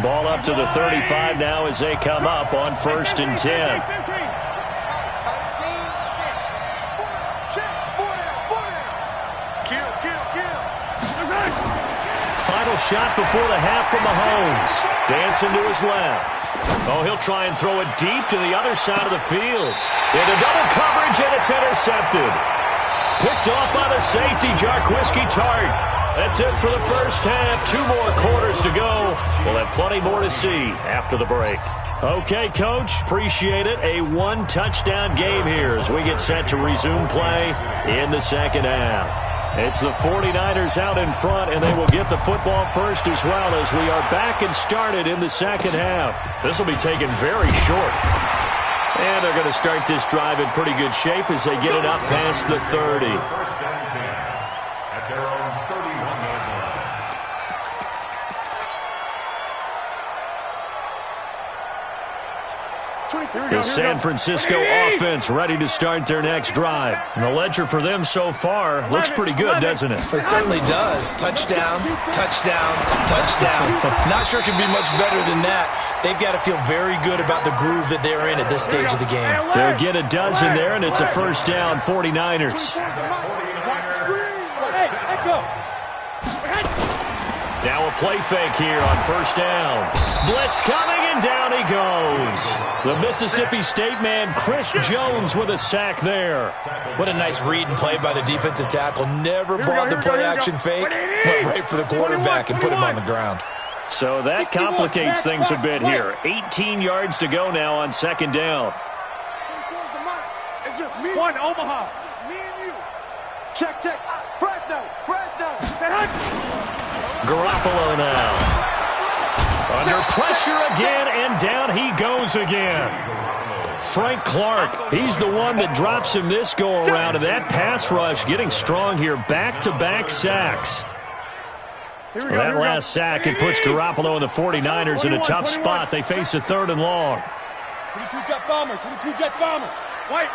Ball up to the 35 now as they come up on 1st and 10. Final shot before the half from Mahomes. Dancing to his left. Oh, he'll try and throw it deep to the other side of the field. Into double coverage, and it's intercepted. Picked off by the safety, Jarquiski Tart. That's it for the first half. 2 more quarters to go. We'll have plenty more to see after the break. Okay, Coach, appreciate it. A 1-touchdown game here as we get set to resume play in the second half. It's the 49ers out in front, and they will get the football first as well as we are back and started in the second half. This will be taken very short. And they're going to start this drive in pretty good shape as they get it up past the 30. First and 10 at their own 31-yard line. The San Francisco offense ready to start their next drive. And the ledger for them so far looks pretty good, doesn't it? It certainly does. Touchdown, touchdown, touchdown. Not sure it can be much better than that. They've got to feel very good about the groove that they're in at this stage of the game. They'll get a dozen there, and it's a first down, 49ers. Now a play fake here on first down. Blitz coming, and down he goes. The Mississippi State man, Chris Jones, with a sack there. What a nice read and play by the defensive tackle. Never brought the play-action fake. Went right for the quarterback and put him on the ground. So that complicates things a bit here. 18 yards to go now on second down. It's just me. One, Omaha. It's just me and you. Check, check. Fresno. Garoppolo now. Under pressure again, and down he goes again. Frank Clark, he's the one that drops him this go-around, and that pass rush getting strong here. Back-to-back sacks. That last sack, it puts Garoppolo and the 49ers in a tough spot. They face a 3rd and long. 22 jet bomber. White.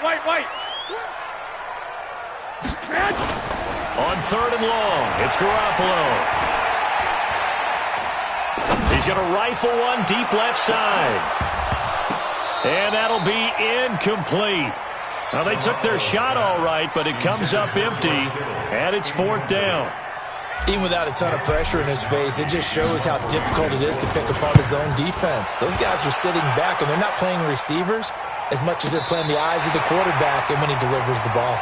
On 3rd and long, it's Garoppolo. He's going to rifle one deep left side. And that'll be incomplete. Now, they took their shot all right, but it comes up empty, and it's 4th down. Even without a ton of pressure in his face, it just shows how difficult it is to pick apart his own defense. Those guys are sitting back, and they're not playing receivers as much as they're playing the eyes of the quarterback and when he delivers the ball.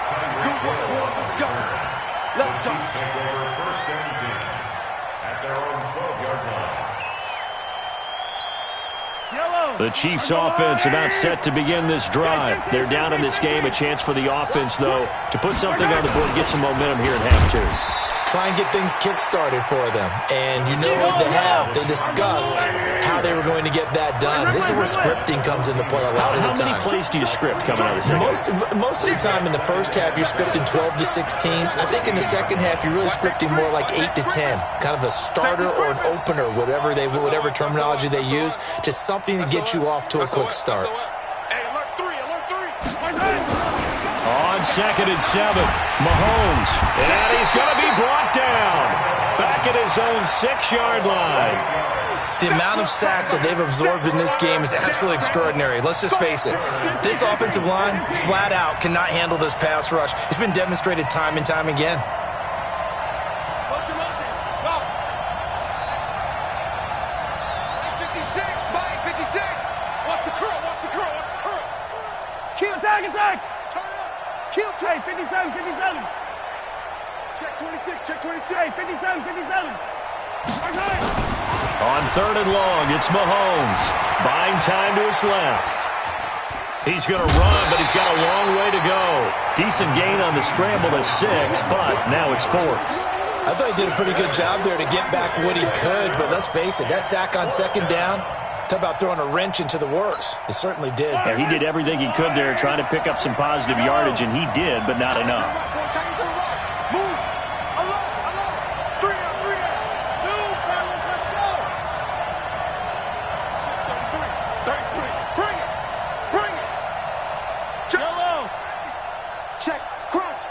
Let's go. Take over first and 10 at their own 12-yard line. The Chiefs offense about set to begin this drive. They're down in this game. A chance for the offense, though, to put something on the board, get some momentum here in half 2. Try and get things kick-started for them. And you know what they have. They discussed how they were going to get that done. This is where scripting comes into play a lot of the time. How many plays do you script coming out of the second? Most of the time in the first half, you're scripting 12 to 16. I think in the second half, you're really scripting more like 8 to 10. Kind of a starter or an opener, whatever terminology they use. Just something to get you off to a quick start. Hey, alert 3. On 2nd and 7, Mahomes. And he's going to be brought down. Back at his own 6-yard line. The amount of sacks that they've absorbed in this game is absolutely extraordinary. Let's just face it. This offensive line, flat out, cannot handle this pass rush. It's been demonstrated time and time again. Motion. Go. 56, Mike, 56. Watch the curl. Kill. Attack. Turn it up. Kill. Hey, 57. Check 26. Hey, 57. On 3rd and long, it's Mahomes. Buying time to his left. He's going to run, but he's got a long way to go. Decent gain on the scramble to 6, but now it's 4th. I thought he did a pretty good job there to get back what he could, but let's face it, that sack on 2nd down, talk about throwing a wrench into the works. It certainly did. Yeah, he did everything he could there, trying to pick up some positive yardage, and he did, but not enough. Move. Alone. 3 up. Move, fellas. Let's go. 33. Bring it. Check. Yellow. Check. Crunch.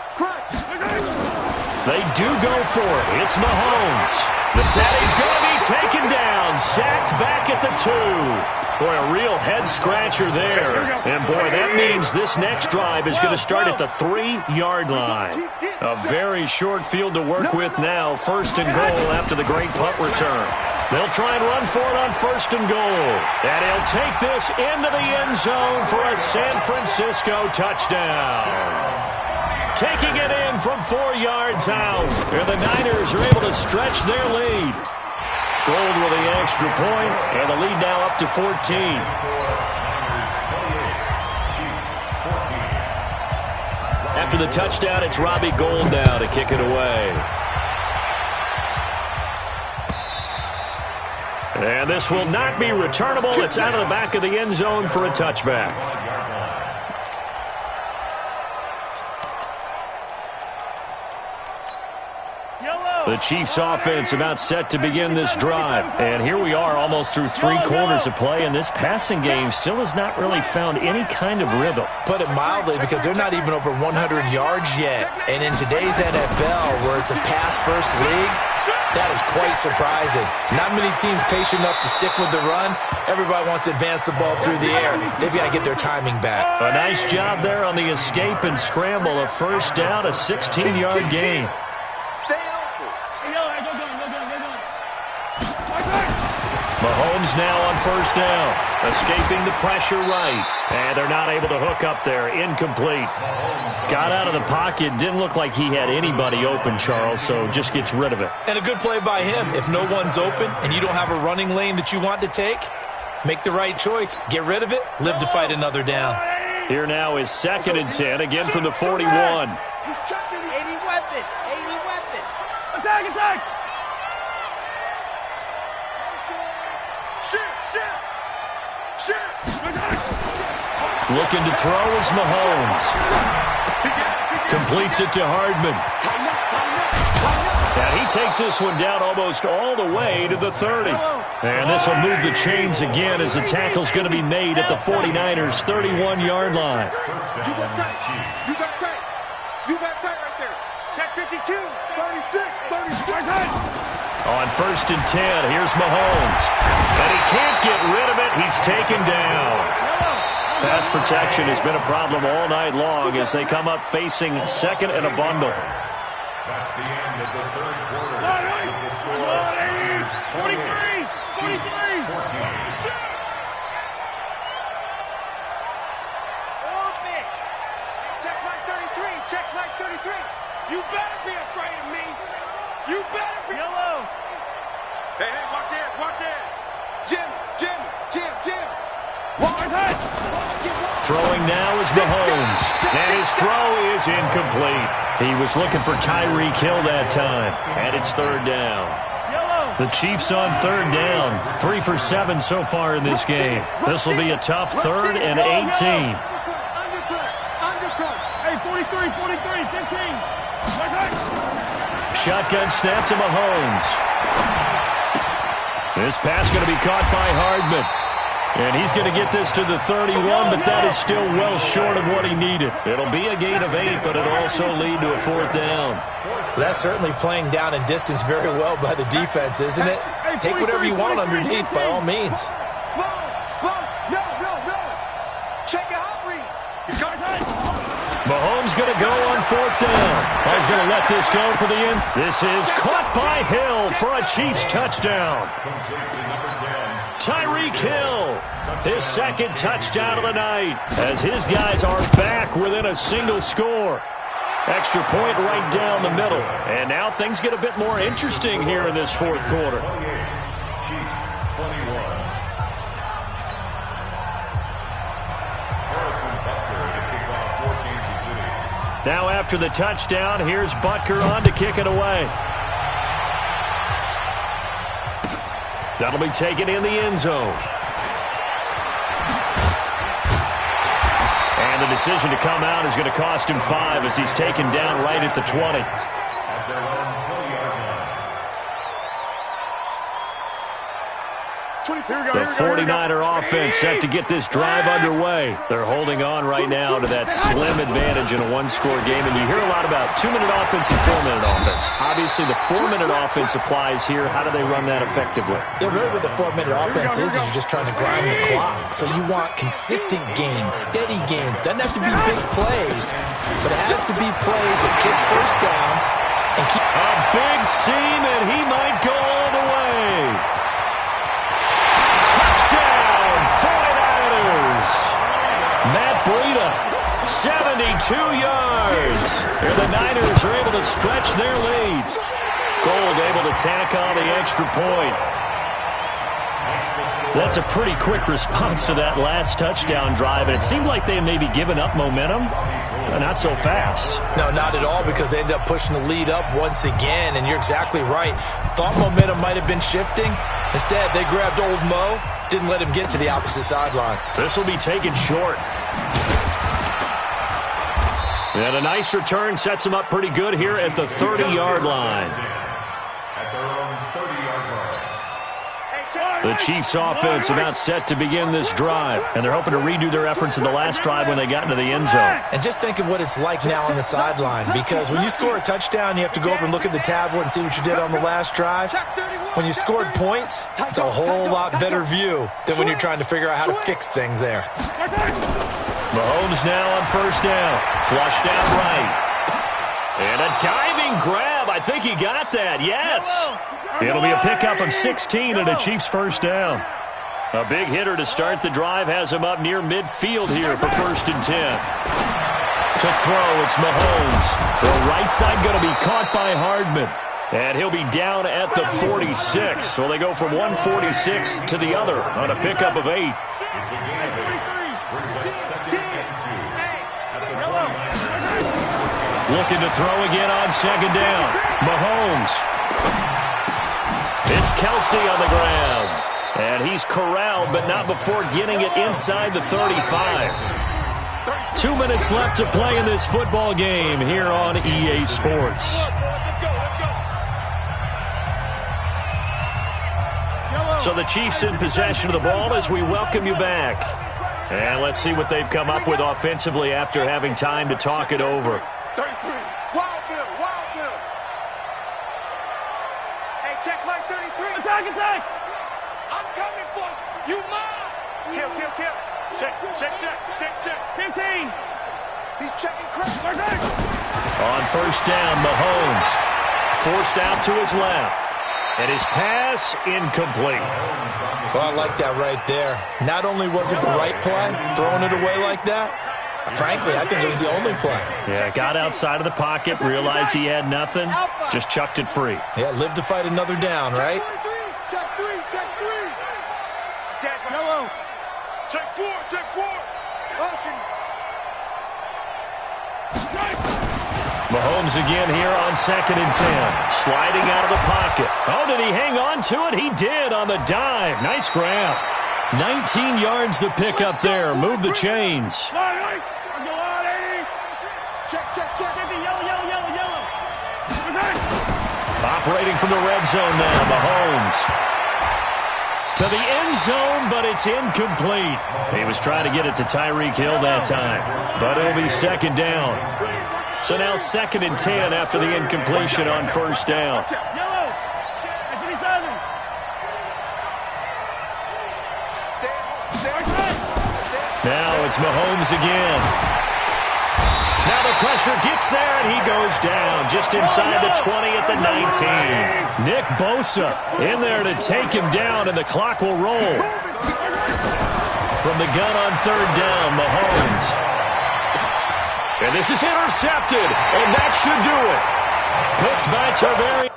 They do go for it. It's Mahomes. And he's going to be taken down. Sacked back at the 2. Boy, a real head-scratcher there. And, boy, that means this next drive is going to start at the 3-yard line. A very short field to work with now. 1st and goal after the great punt return. They'll try and run for it on 1st and goal. And he'll take this into the end zone for a San Francisco touchdown. Taking it in from 4 yards out. And the Niners are able to stretch their lead. Gold with the extra point, and the lead now up to 14. After the touchdown, it's Robbie Gould now to kick it away. And this will not be returnable. It's out of the back of the end zone for a touchback. The Chiefs offense about set to begin this drive. And here we are almost through 3 quarters of play, and this passing game still has not really found any kind of rhythm. Put it mildly, because they're not even over 100 yards yet. And in today's NFL, where it's a pass-first league, that is quite surprising. Not many teams patient enough to stick with the run. Everybody wants to advance the ball through the air. They've got to get their timing back. A nice job there on the escape and scramble. A 1st down, a 16-yard gain. Mahomes now on 1st down, escaping the pressure right. And they're not able to hook up there. Incomplete. Got out of the pocket. Didn't look like he had anybody open, Charles, so just gets rid of it. And a good play by him. If no one's open and you don't have a running lane that you want to take, make the right choice. Get rid of it. Live to fight another down. Here now is 2nd and 10, again from the 41. He's checking 80 weapon. 80 weapon. Attack, attack. Looking to throw is Mahomes. Completes it to Hardman. And he takes this one down almost all the way to the 30. And this will move the chains again as the tackle's going to be made at the 49ers' 31-yard line. You got tight. You got tight. You got tight right there. Check 52. 36. 36. On 1st and 10, here's Mahomes. And he can't get rid of it. He's taken down. Pass protection has been a problem all night long as they come up facing 2nd and a bundle. That's the end of the 3rd quarter. With the score 43. Chiefs 14. Orbit. Check like 33. Check like 33. You better be afraid of me. You better be. Yellow. Hey, watch this. Watch this. Jim. Throwing now is Mahomes. And his throw is incomplete. He was looking for Tyreek Hill that time. And it's 3rd down. The Chiefs on 3rd down. 3 for 7 so far in this game. This will be a tough 3rd and 18. Hey, 43, 15. Shotgun snap to Mahomes. This pass going to be caught by Hardman. And he's going to get this to the 31, but that is still well short of what he needed. It'll be a gain of 8, but it'll also lead to a 4th down. That's certainly playing down in distance very well by the defense, isn't it? Take whatever you want underneath by all means. No. Check your hot read. Mahomes going to go on 4th down. He's going to let this go for the end. This is caught by Hill for a Chiefs touchdown. Tyreek Hill, his 2nd touchdown of the night, as his guys are back within a single score. Extra point right down the middle. And now things get a bit more interesting here in this 4th quarter. Chiefs 21. Now after the touchdown, here's Butker on to kick it away. That'll be taken in the end zone. And the decision to come out is going to cost him 5 as he's taken down right at the 20. The 49er offense set to get this drive underway. They're holding on right now to that slim advantage in a one-score game, and you hear a lot about 2-minute offense and 4-minute offense. Obviously, the 4-minute offense applies here. How do they run that effectively? Yeah, really what the 4-minute offense is you're just trying to grind the clock. So you want consistent gains, steady gains. Doesn't have to be big plays, but it has to be plays that gets first downs. And keep a big seam, and he might go all the way. Touchdown, 49ers. Matt Breida, 72 yards. And the Niners are able to stretch their lead. Gold able to tack on the extra point. That's a pretty quick response to that last touchdown drive, and it seemed like they had maybe given up momentum. Not so fast. No, not at all, because they ended up pushing the lead up once again, and you're exactly right. Thought momentum might have been shifting. Instead, they grabbed old Mo, didn't let him get to the opposite sideline. This will be taken short. And a nice return sets him up pretty good here at the 30-yard line. At their own 30-yard line. The Chiefs' offense about set to begin this drive, and they're hoping to redo their efforts in the last drive when they got into the end zone. And just think of what it's like now on the sideline, because when you score a touchdown, you have to go over and look at the tablet and see what you did on the last drive. When you scored points, it's a whole lot better view than when you're trying to figure out how to fix things there. Mahomes now on first down. Flushed out right. And a diving grab. I think he got that. Yes. It'll be a pickup of 16 and a Chiefs first down. A big hitter to start the drive has him up near midfield here for 1st and 10. To throw, it's Mahomes. The right side going to be caught by Hardman. And he'll be down at the 46. So they go from 146 to the other on a pickup of 8. It's a game that brings up 2nd and 2. At the 29. Looking to throw again on 2nd down. Mahomes. It's Kelsey on the ground. And he's corralled, but not before getting it inside the 35. 2 minutes left to play in this football game here on EA Sports. So the Chiefs in possession of the ball as we welcome you back. And let's see what they've come up with offensively after having time to talk it over. 33. Wild Bill. Hey, check my 33. Attack! I'm coming for you. You mine. Kill. Check. 15. He's checking crack. On first down, Mahomes forced out to his left. And his pass incomplete. Well, I like that right there. Not only was it the right play, throwing it away like that, frankly, I think it was the only play. Yeah, got outside of the pocket, realized he had nothing, just chucked it free. Yeah, live to fight another down, right? Check three. Yellow. Check four. Motion. Mahomes again here on 2nd and 10. Sliding out of the pocket. Oh, did he hang on to it? He did on the dive. Nice grab. 19 yards to pick up there. Move the chains. Check. Yellow. Operating from the red zone now, Mahomes. To the end zone, but it's incomplete. He was trying to get it to Tyreek Hill that time, but it'll be 2nd down. So now 2nd and 10 after the incompletion on first down. Yellow. Now it's Mahomes again. Now the pressure gets there, and he goes down just inside the 20 at the 19. Nick Bosa in there to take him down, and the clock will roll. From the gun on 3rd down, Mahomes. And this is intercepted, and that should do it. Picked by Tarvarius.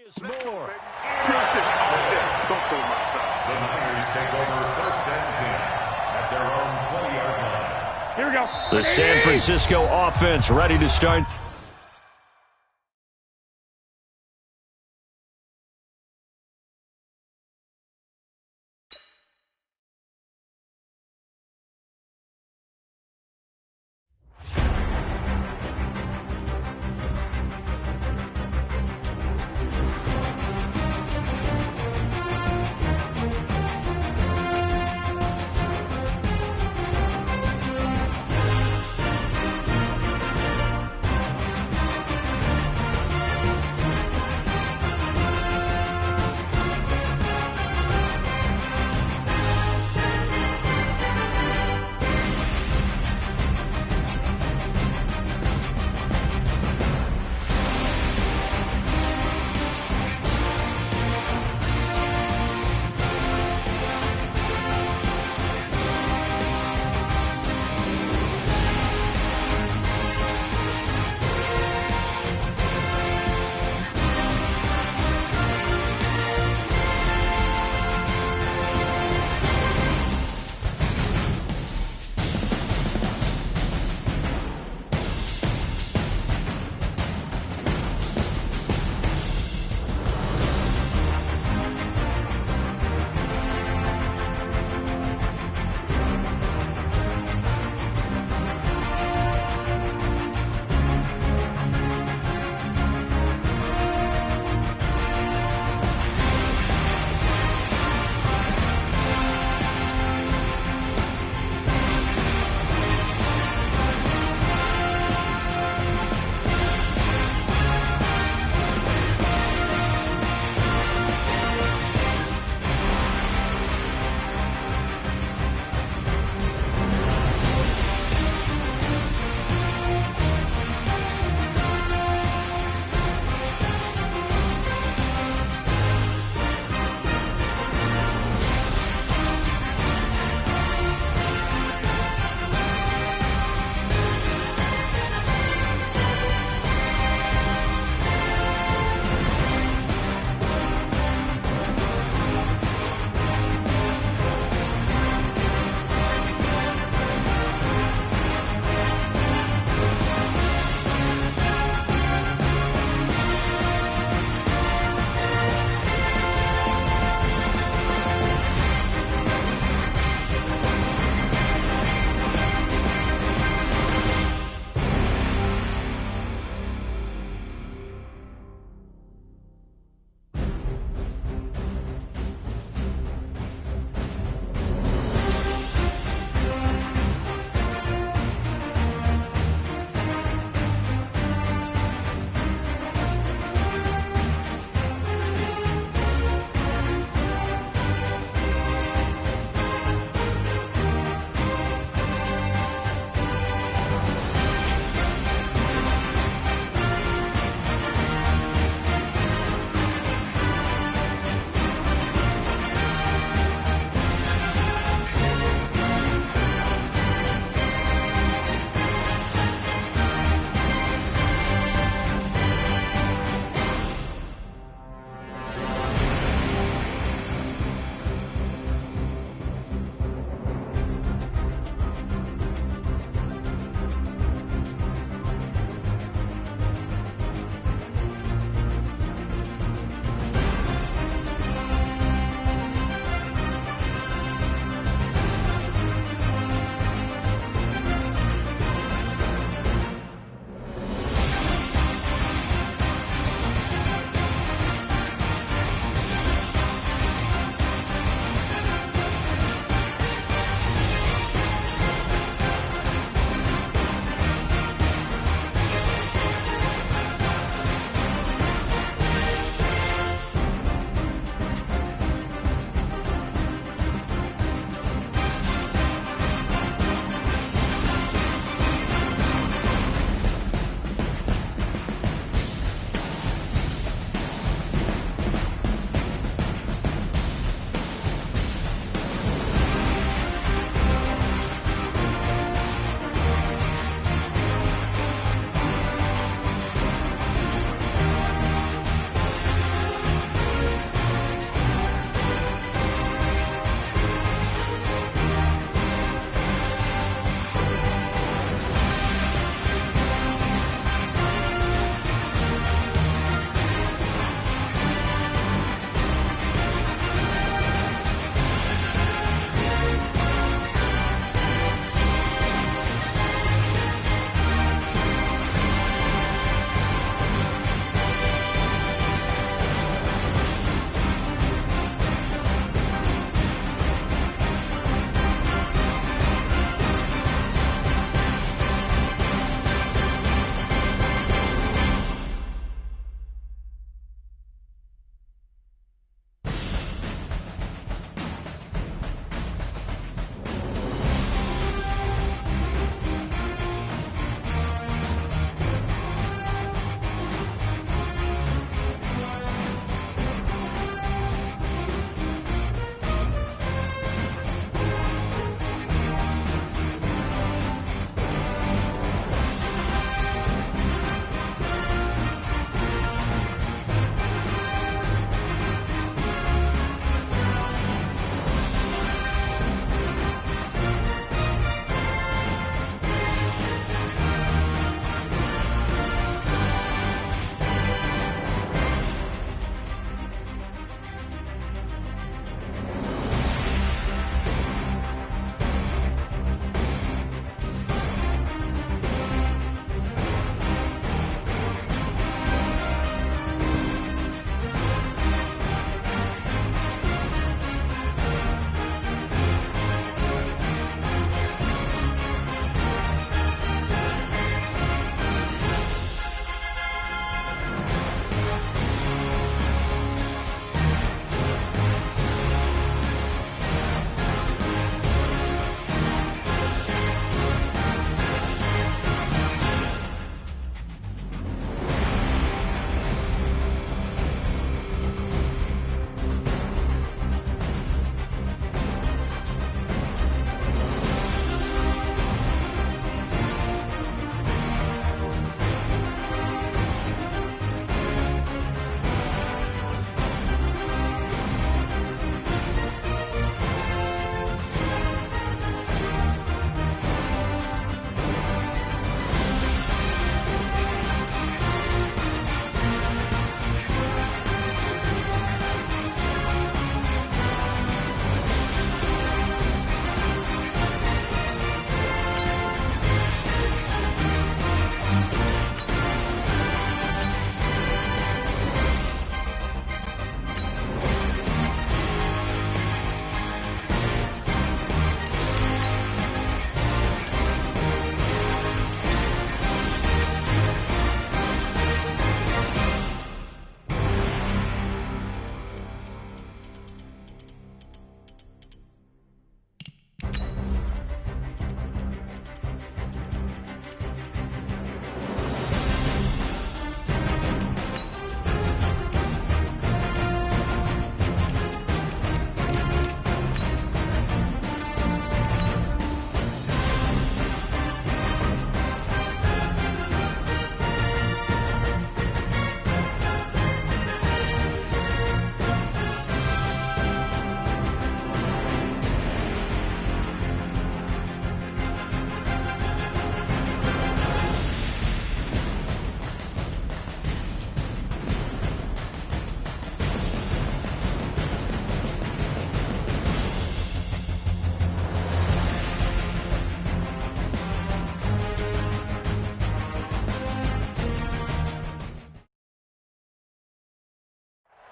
Is more. Don't throw my side. The Niners take over 1st and 10 at their own 20-yard line. Here we go. The San Francisco offense ready to start.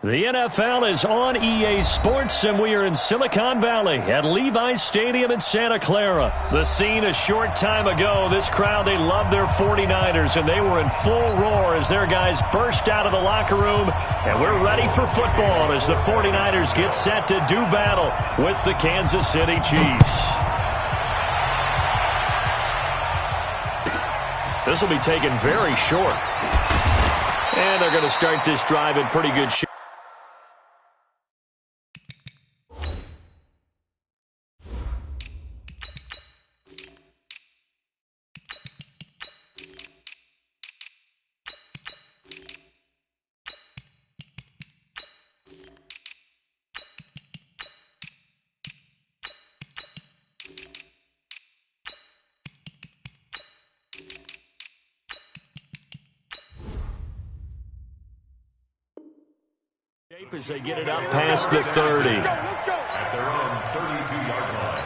The NFL is on EA Sports, and we are in Silicon Valley at Levi's Stadium in Santa Clara. The scene a short time ago, this crowd, they love their 49ers, and they were in full roar as their guys burst out of the locker room, and we're ready for football as the 49ers get set to do battle with the Kansas City Chiefs. This will be taken very short. And they're going to start this drive in pretty good shape. As they get it up past the 30. At their own 32-yard line.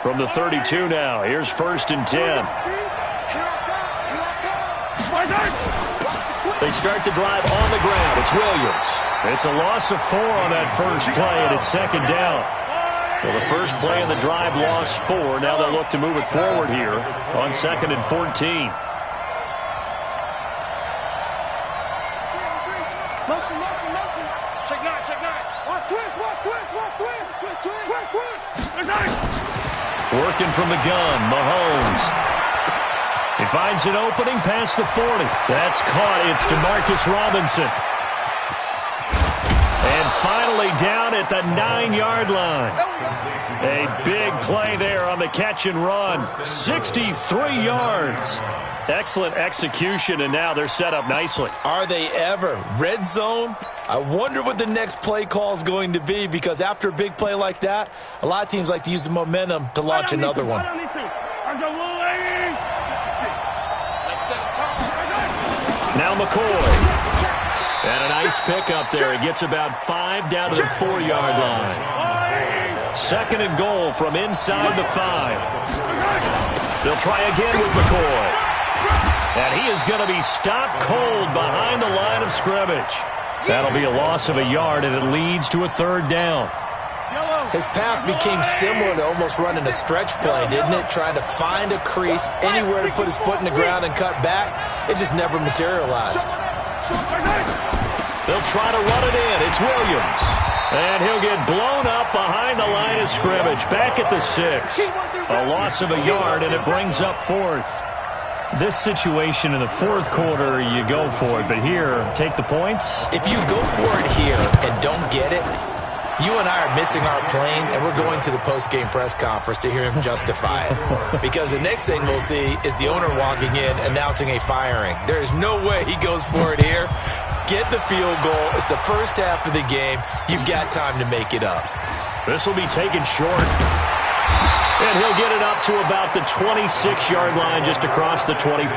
From the 32 now, here's 1st and 10. They start the drive on the ground. It's Williams. It's a loss of 4 on that first play, and it's 2nd down. Well, the first play in the drive lost 4. Now they'll look to move it forward here on 2nd and 14. Motion. Check 9. Watch twist. Working from the gun, Mahomes. He finds an opening past the 40. That's caught. It's Demarcus Robinson. And finally down at the 9-yard line. A big play there on the catch and run. 63 yards. Excellent execution, and now they're set up nicely. Are they ever? Red zone? I wonder what the next play call is going to be, because after a big play like that, a lot of teams like to use the momentum to launch another one. Now McCoy. And a nice pickup there. He gets about 5 down to the 4-yard line. 2nd and goal from inside the 5. They'll try again with McCoy. And he is going to be stopped cold behind the line of scrimmage. That'll be a loss of a yard, and it leads to a 3rd down. His path became similar to almost running a stretch play, didn't it? Trying to find a crease, anywhere to put his foot in the ground and cut back. It just never materialized. They'll try to run it in. It's Williams. And he'll get blown up behind the line of scrimmage. Back at the 6. A loss of a yard, and it brings up 4th. This situation in the 4th quarter, you go for it. But here, take the points. If you go for it here and don't get it, you and I are missing our plane, and we're going to the post-game press conference to hear him justify it. Because the next thing we'll see is the owner walking in announcing a firing. There is no way he goes for it here. Get the field goal. It's the first half of the game. You've got time to make it up. This will be taken short. And he'll get it up to about the 26-yard line, just across the 25.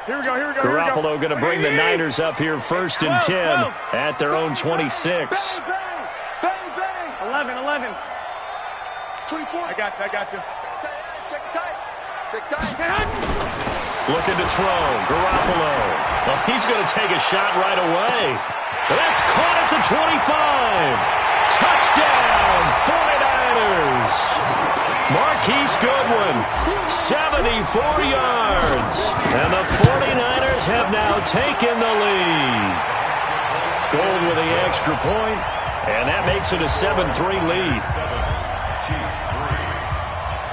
Here we go. Garoppolo going to bring the Niners up here 1st and 10 at their own 26. Bang. 11. 24. I got you. Check tight. Looking to throw. Garoppolo. Well, he's going to take a shot right away. That's caught at the 25. Touchdown, 49ers. Marquise Goodwin, 74 yards. And the 49ers have now taken the lead. Gold with the extra point, and that makes it a 7-3 lead.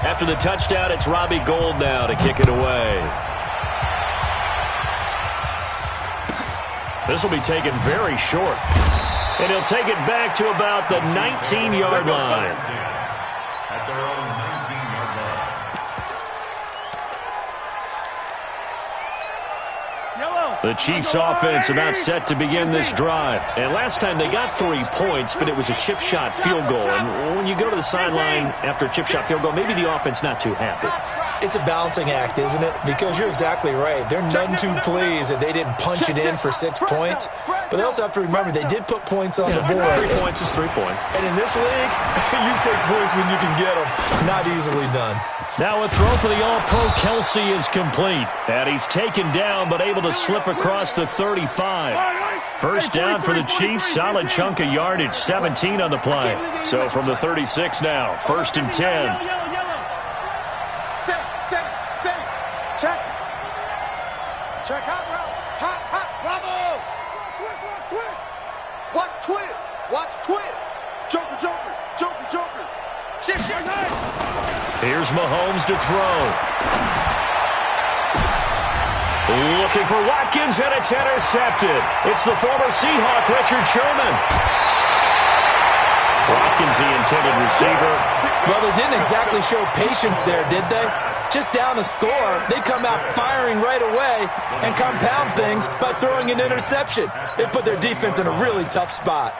After the touchdown, it's Robbie Gould now to kick it away. This will be taken very short. And he'll take it back to about the 19-yard line. At their own 19-yard line. The Chiefs offense about set to begin this drive. And last time they got 3 points, but it was a chip shot field goal. And when you go to the sideline after a chip shot field goal, maybe the offense not too happy. It's a balancing act, isn't it? Because you're exactly right. They're none too pleased that they didn't punch it in for 6 points. But they also have to remember they did put points on the board. 3 points is 3 points. And in this league, you take points when you can get them. Not easily done. Now a throw for the All-Pro Kelsey is complete. And he's taken down but able to slip across the 35. First down for the Chiefs. Solid chunk of yardage. 17 on the play. So from the 36 now. 1st and 10. Check. Check hot route. Hot. Bravo. Watch twist. Joker. Shift. Here's Mahomes to throw. Looking for Watkins, and it's intercepted. It's the former Seahawk, Richard Sherman. Watkins, the intended receiver. Well, they didn't exactly show patience there, did they? Just down a score, they come out firing right away and compound things by throwing an interception. They put their defense in a really tough spot.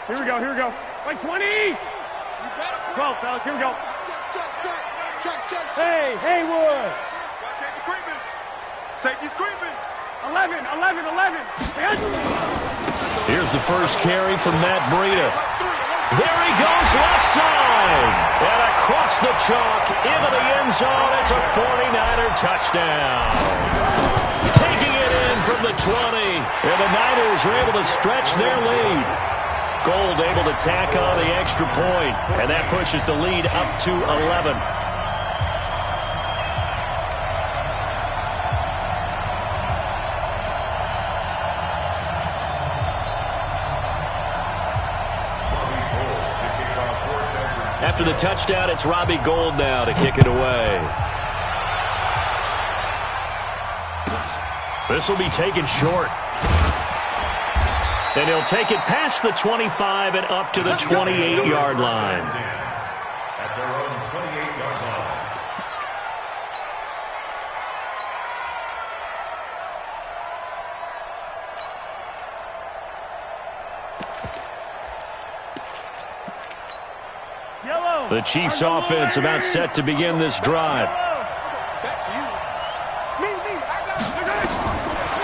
Here we go. Like 20. 12, fellas. Here we go. Check. Hey, Haywood. Safety's creeping. 11. Here's the first carry from Matt Breida. There he goes, left side. And across the chalk, into the end zone. It's a 49er touchdown. Taking it in from the 20. And the Niners are able to stretch their lead. Gold able to tack on the extra point. And that pushes the lead up to 11. After the touchdown, it's Robbie Gould now to kick it away. This will be taken short. And he'll take it past the 25 and up to the 28-yard line. At their own 28-yard line. The Chiefs offense about set to begin this drive.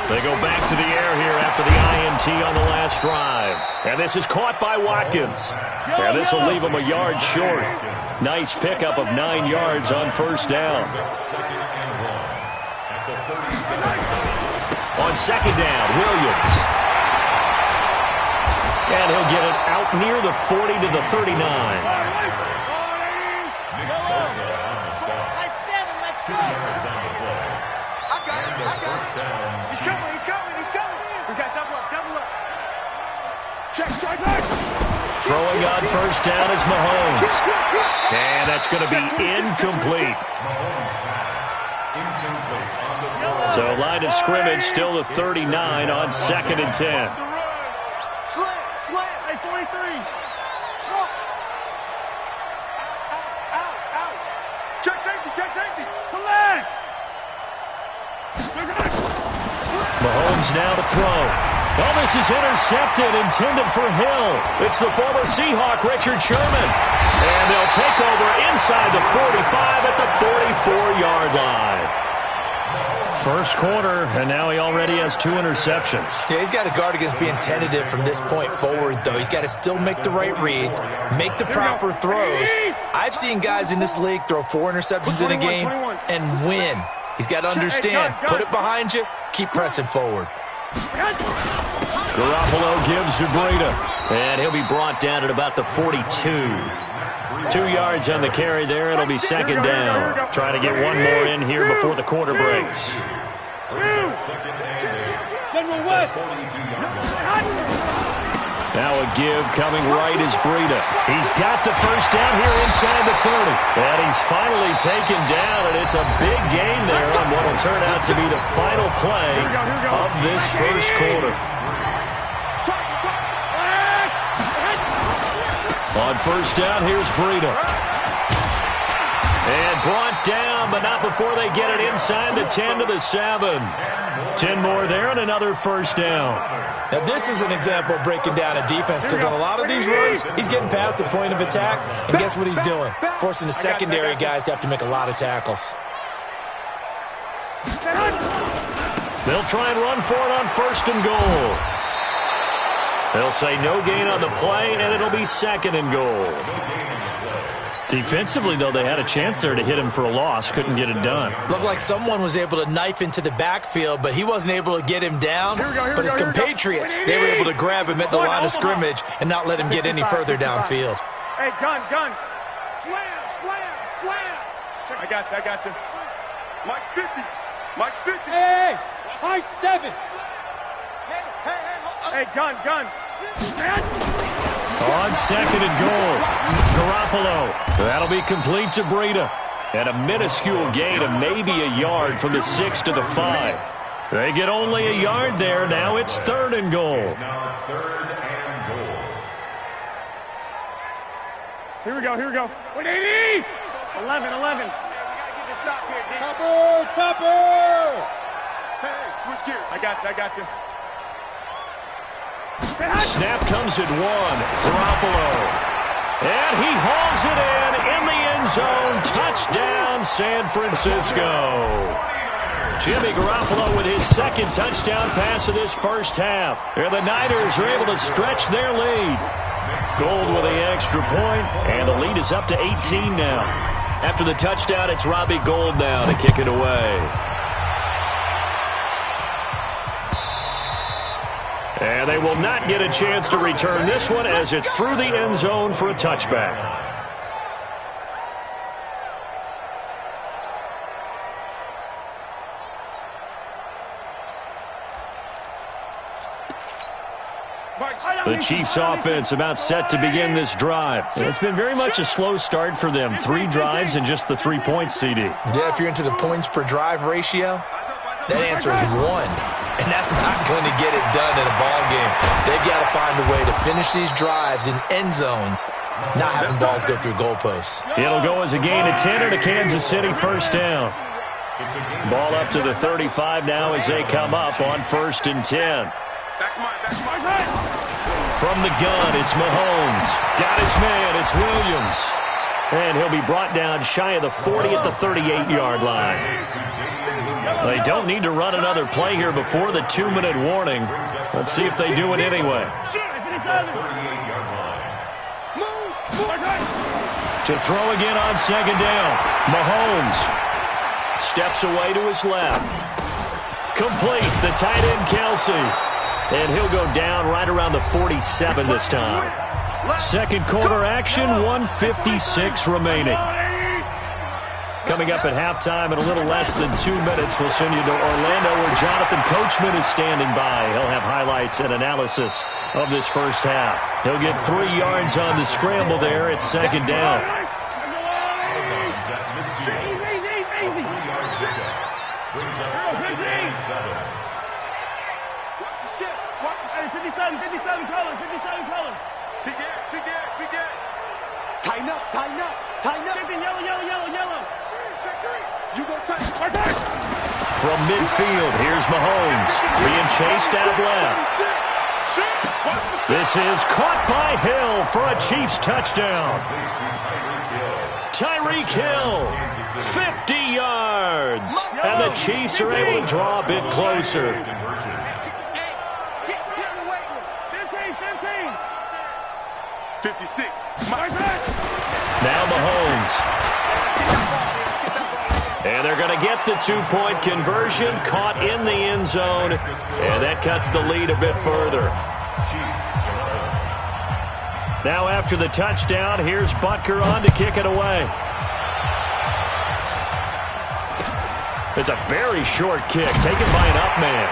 They go back to the air here after the INT on the last drive. And this is caught by Watkins. And this will leave him a yard short. Nice pickup of 9 yards on first down. On second down, Williams. And he'll get it out near the 40 to the 39. We got double up. Check. Throwing on first down is Mahomes. And that's going to be incomplete. So line of scrimmage still the 39 on 2nd and 10. Hey, 43. Check safety. Collect. Mahomes now to throw. Oh, this is intercepted, intended for Hill. It's the former Seahawk, Richard Sherman. And they'll take over inside the 45 at the 44-yard line. First quarter, and now he already has 2 interceptions. Yeah, he's got to guard against being tentative from this point forward, though. He's got to still make the right reads, make the proper throws. I've seen guys in this league throw 4 interceptions in a game and win. He's got to understand, put it behind you, keep pressing forward. Garoppolo gives to Breida, and he'll be brought down at about the 42. 2 yards on the carry there. It'll be second down. Trying to get one more in here before the quarter breaks. General West. Now a give coming right is Breida. He's got the first down here inside the 30. And he's finally taken down, and it's a big gain there on what will turn out to be the final play of this first quarter. On first down, here's Breida. And brought down, but not before they get it inside the 10 to the 7. 10 more there and another first down. Now, this is an example of breaking down a defense, because on a lot of these runs, he's getting past the point of attack, and guess what he's doing? Forcing the secondary guys to have to make a lot of tackles. They'll try and run for it on first and goal. They'll say no gain on the play, and it'll be second and goal. Defensively, though, they had a chance there to hit him for a loss. Couldn't get it done. Looked like someone was able to knife into the backfield, but he wasn't able to get him down. But his compatriots, they were able to grab him at the line of scrimmage and not let him get any further downfield. Hey, gun. Slam. I got you. Mike's 50. Mike's 50. Hey, high 7. Hey, gun. On second and goal, Garoppolo. That'll be complete to Breida. And a minuscule gain of maybe a yard from the 6 to the 5. They get only a yard there. Now it's third and goal. Now third and goal. Here we go. 180. 11. Topper. Hey, switch gears. I got you. Snap comes at 1. Garoppolo. And he hauls it in the end zone. Touchdown, San Francisco. Jimmy Garoppolo with his second touchdown pass of this first half. And the Niners are able to stretch their lead. Gold with the extra point, and the lead is up to 18 now. After the touchdown, it's Robbie Gould now to kick it away. And they will not get a chance to return this one as it's through the end zone for a touchback. The Chiefs offense about set to begin this drive. It's been very much a slow start for them. 3 drives and just the 3 points, CD. Yeah, if you're into the points per drive ratio, that answer is 1. And that's not going to get it done in a ball game. They've got to find a way to finish these drives in end zones, not having balls go through goalposts. It'll go as a gain of 10 and a Kansas City first down. Ball up to the 35 now as they come up on first and 10. From the gun, it's Mahomes. Got his man, it's Williams. And he'll be brought down shy of the 40 at the 38-yard line. They don't need to run another play here before the 2-minute warning. Let's see if they do it anyway. To throw again on second down. Mahomes steps away to his left. Complete, the tight end Kelsey. And he'll go down right around the 47 this time. Second quarter action, 1:56 remaining. Coming up at halftime in a little less than 2 minutes, we'll send you to Orlando where Jonathan Coachman is standing by. He'll have highlights and analysis of this first half. He'll get 3 yards on the scramble there at second down. Hey, 57 color. Big air. Tighten up. 50, yellow. You go tight. From midfield, here's Mahomes. Being chased out left. This is caught by Hill for a Chiefs touchdown. Tyreek Hill, 50 yards. And the Chiefs are able to draw a bit closer. 56. Now Mahomes. And they're going to get the 2-point conversion, caught in the end zone, and that cuts the lead a bit further. Now after the touchdown, here's Butker on to kick it away. It's a very short kick, taken by an up man.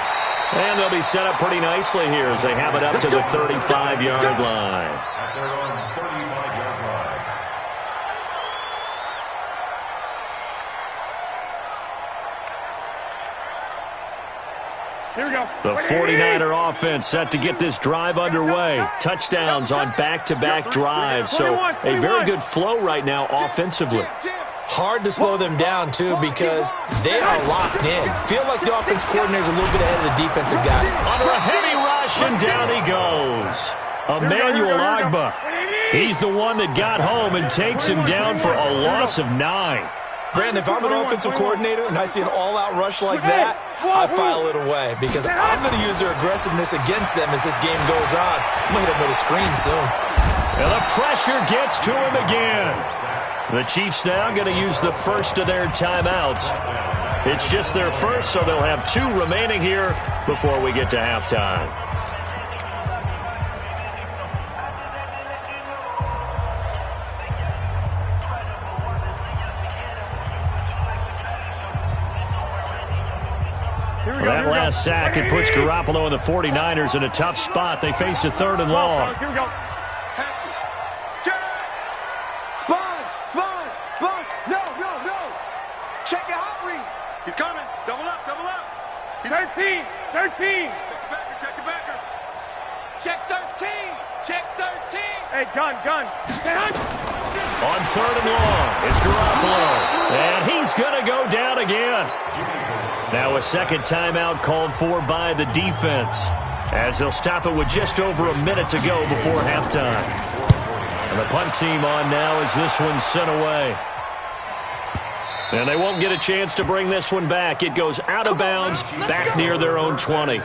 And they'll be set up pretty nicely here as they have it up to the 35-yard line. At their own 35-yard line. Here we go. The 49er offense set to get this drive underway. Touchdowns on back-to-back drives, so a very good flow right now offensively. Hard to slow them down, too, because they are locked in. Feel like the offense coordinator's a little bit ahead of the defensive guy. Under a heavy rush, and down he goes. Emmanuel Agba. He's the one that got home and takes him down for a loss of 9. Brandon, if I'm an offensive coordinator and I see an all-out rush like that, I file it away because I'm going to use their aggressiveness against them as this game goes on. I'm going to hit them with a screen soon. And the pressure gets to him again. The Chiefs now going to use the first of their timeouts. It's just their first, so they'll have 2 remaining here before we get to halftime. That last sack, it puts Garoppolo and the 49ers in a tough spot. They face a 3rd and long. Here we go. No. Check the hot read. He's coming. Double up. 13. Check the backer. Check 13. Hey, gun. On 3rd and long, it's Garoppolo. And he's going to go down again. Now a second timeout called for by the defense, as they'll stop it with just over a minute to go before halftime. And the punt team on now as this one's sent away. And they won't get a chance to bring this one back. It goes out of bounds, back near their own 20.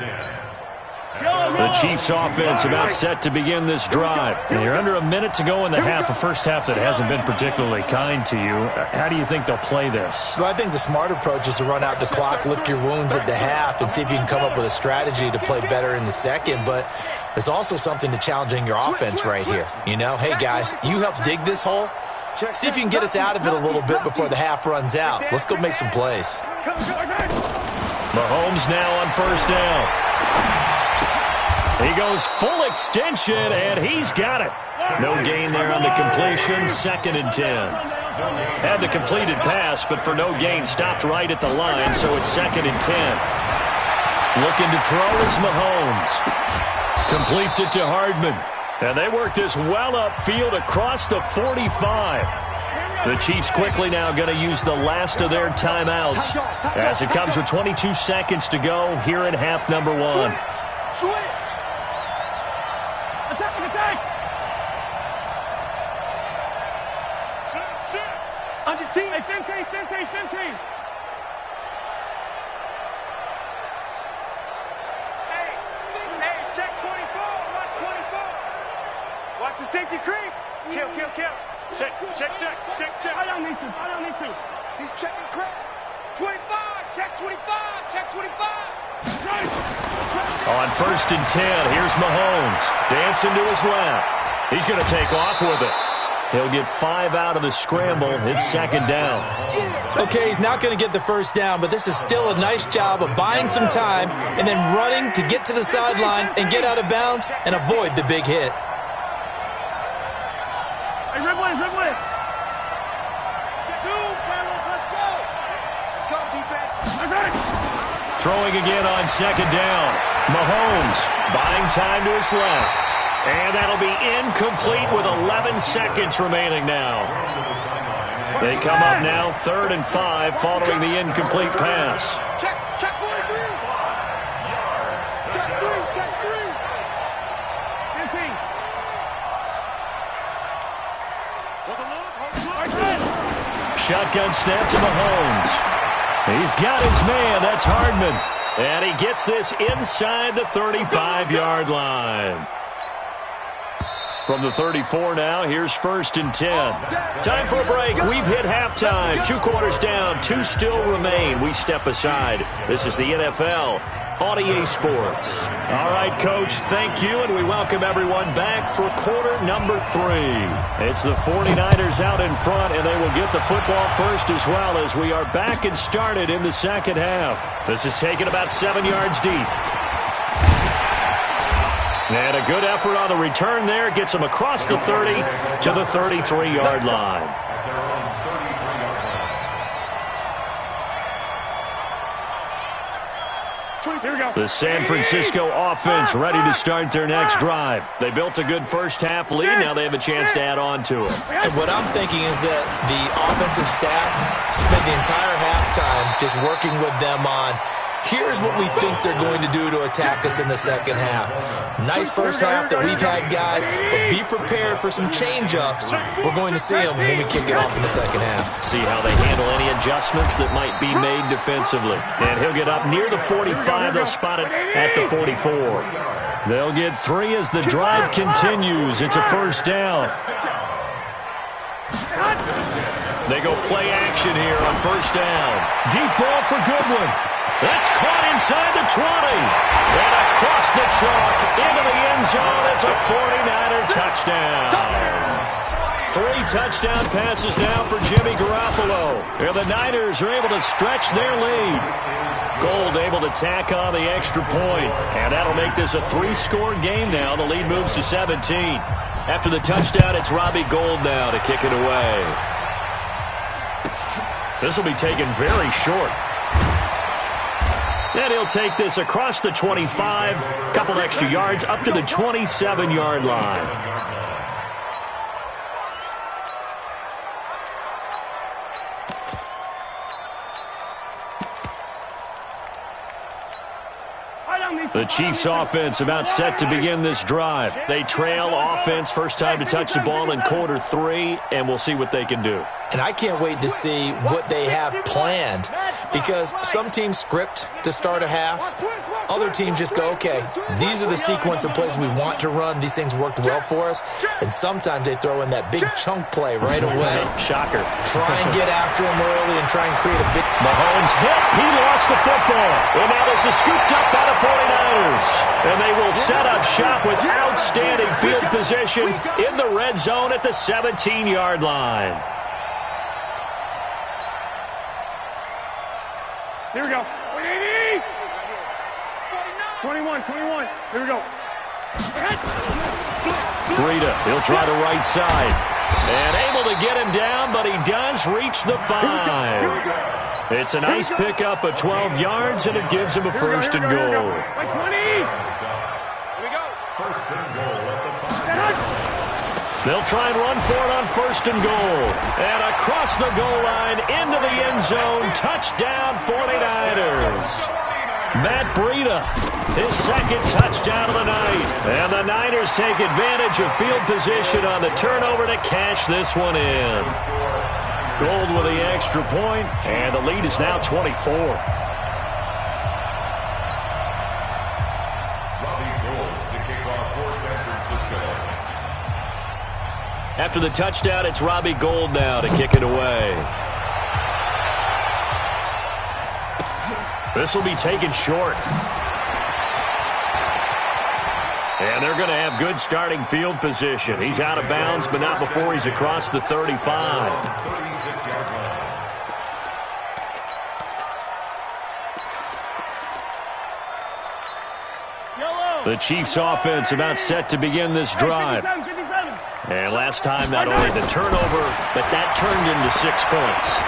The Chiefs offense about set to begin this drive. And you're under a minute to go in the half, a first half that hasn't been particularly kind to you. How do you think they'll play this? Well, I think the smart approach is to run out the clock, lick your wounds at the half, and see if you can come up with a strategy to play better in the second. But there's also something to challenging your offense right here. You know, hey, guys, you help dig this hole. See if you can get us out of it a little bit before the half runs out. Let's go make some plays. Mahomes now on first down. He goes full extension, and he's got it. No gain there on the completion, 2nd and 10. Had the completed pass, but for no gain, stopped right at the line, so it's 2nd and 10. Looking to throw is Mahomes. Completes it to Hardman. And they work this well upfield across the 45. The Chiefs quickly now going to use the last of their timeouts as it comes with 22 seconds to go here in half number 1. Switch. Attack. Under team. Hey, 15. Hey, check 24. Watch 24. Watch the safety creep. Kill. Check. I don't need to. He's checking crap. 25. Check 25. On 1st and 10, here's Mahomes. Dancing to his left. He's going to take off with it. He'll get 5 out of the scramble. It's 2nd down. Okay, he's not going to get the first down, but this is still a nice job of buying some time and then running to get to the sideline and get out of bounds and avoid the big hit. Hey, Ridley. Let's go, defense. Throwing again on 2nd down. Mahomes buying time to his left. And that'll be incomplete with 11 seconds remaining now. They come up now 3rd and 5 following the incomplete pass. Check 43. Check 3. 15. Hold the look. Shotgun snap to Mahomes. He's got his man. That's Hardman. And he gets this inside the 35-yard line. From the 34 now, here's 1st and 10. Time for a break. We've hit halftime. 2 quarters down, 2 still remain. We step aside. This is the NFL on EA Sports. All right, Coach, thank you, and we welcome everyone back for quarter number 3. It's the 49ers out in front, and they will get the football first as well as we are back and started in the second half. This is taken about 7 yards deep. And a good effort on the return there. Gets them across the 30 to the 33-yard line. The San Francisco offense ready to start their next drive. They built a good first-half lead. Now they have a chance to add on to it. And what I'm thinking is that the offensive staff spent the entire halftime just working with them on, here's what we think they're going to do to attack us in the second half. Nice first half that we've had, guys, but be prepared for some change-ups. We're going to see them when we kick it off in the second half. See how they handle any adjustments that might be made defensively. And he'll get up near the 45. They'll spot it at the 44. They'll get 3 as the drive continues. It's a first down. They go play action here on first down. Deep ball for Goodwin. That's caught inside the 20. And across the chalk into the end zone. It's a 49er touchdown. 3 touchdown passes now for Jimmy Garoppolo. And the Niners are able to stretch their lead. Gold able to tack on the extra point. And that'll make this a 3-score game now. The lead moves to 17. After the touchdown, it's Robbie Gould now to kick it away. This will be taken very short. And he'll take this across the 25, couple extra yards up to the 27-yard line. The Chiefs offense about set to begin this drive. They trail offense, first time to touch the ball in quarter 3, and we'll see what they can do. And I can't wait to see what they have planned, because some teams script to start a half. Other teams just go, okay, these are the sequence of plays we want to run. These things worked well for us. And sometimes they throw in that big chunk play right away. Shocker. Try and get after him early and try and create a big... Mahomes hit. He lost the football. And now this is scooped up by the 49ers. And they will set up shop with outstanding field position in the red zone at the 17-yard line. Here we go. 21. Here we go. Breida, he'll try the right side. And able to get him down, but he does reach the 5. It's a nice pickup of 12 yards, and it gives him a first and goal. Like 20. Here we go. First and goal at the 5. They'll try and run for it on first and goal. And across the goal line, into the end zone, touchdown 49ers. Matt Breida, his second touchdown of the night. And the Niners take advantage of field position on the turnover to cash this one in. Gold with the extra point, and the lead is now 24. After the touchdown, it's Robbie Gould now to kick it away. This will be taken short. And they're going to have good starting field position. He's out of bounds, but not before he's across the 35. The Chiefs offense about set to begin this drive. And last time, not only the turnover, but that turned into 6 points.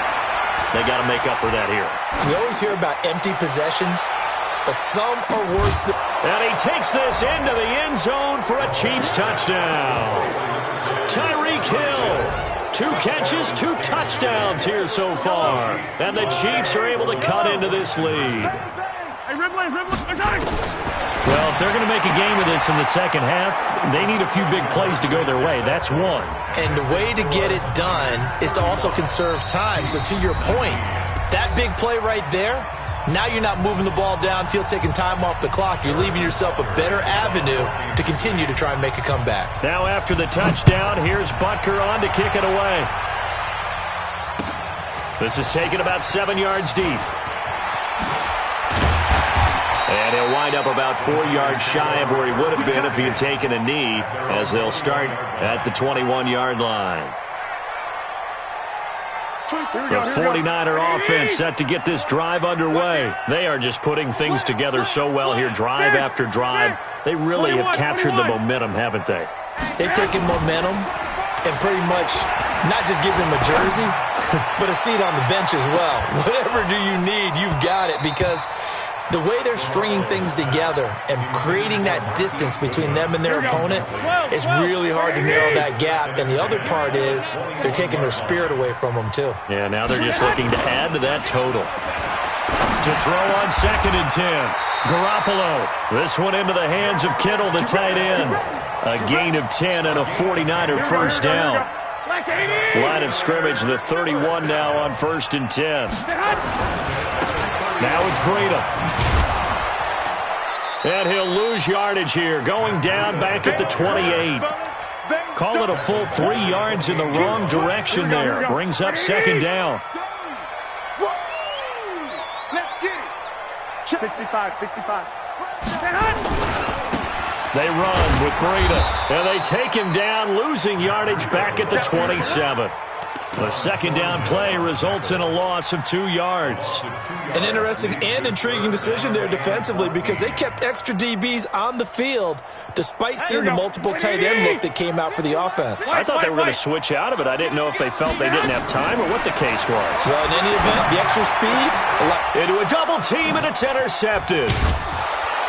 They got to make up for that here. We always hear about empty possessions, but some are worse than... And he takes this into the end zone for a Chiefs touchdown. Tyreek Hill, 2 catches, 2 touchdowns here so far. And the Chiefs are able to cut into this lead. Well, if they're going to make a game of this in the second half, they need a few big plays to go their way. That's one. And the way to get it done is to also conserve time. So to your point, that big play right there, now you're not moving the ball downfield, taking time off the clock. You're leaving yourself a better avenue to continue to try and make a comeback. Now after the touchdown, here's Butker on to kick it away. This is taken about 7 yards deep. And he'll wind up about 4 yards shy of where he would have been if he had taken a knee, as they'll start at the 21-yard line. The 49er offense set to get this drive underway. They are just putting things together so well here, drive after drive. They really have captured the momentum, haven't they? They've taken momentum and pretty much not just give them a jersey, but a seat on the bench as well. Whatever do you need, you've got it, because the way they're stringing things together and creating that distance between them and their opponent, it's really hard to narrow that gap. And the other part is they're taking their spirit away from them, too. Yeah, now they're just looking to add to that total. To throw on 2nd and 10. Garoppolo. This one into the hands of Kittle, the tight end. A gain of 10 and a 49er first down. Line of scrimmage, the 31 now on 1st and 10. Now it's Breida. And he'll lose yardage here, going down back at the 28. Call it a full 3 yards in the wrong direction there. Brings up 2nd down. 65. They run with Breida, and they take him down, losing yardage back at the 27. The 2nd down play results in a loss of 2 yards. An interesting and intriguing decision there defensively, because they kept extra DBs on the field despite seeing the multiple tight end look that came out for the offense. I thought they were going to switch out of it. I didn't know if they felt they didn't have time or what the case was. Well, in any event, the extra speed. Into a double team, and it's intercepted.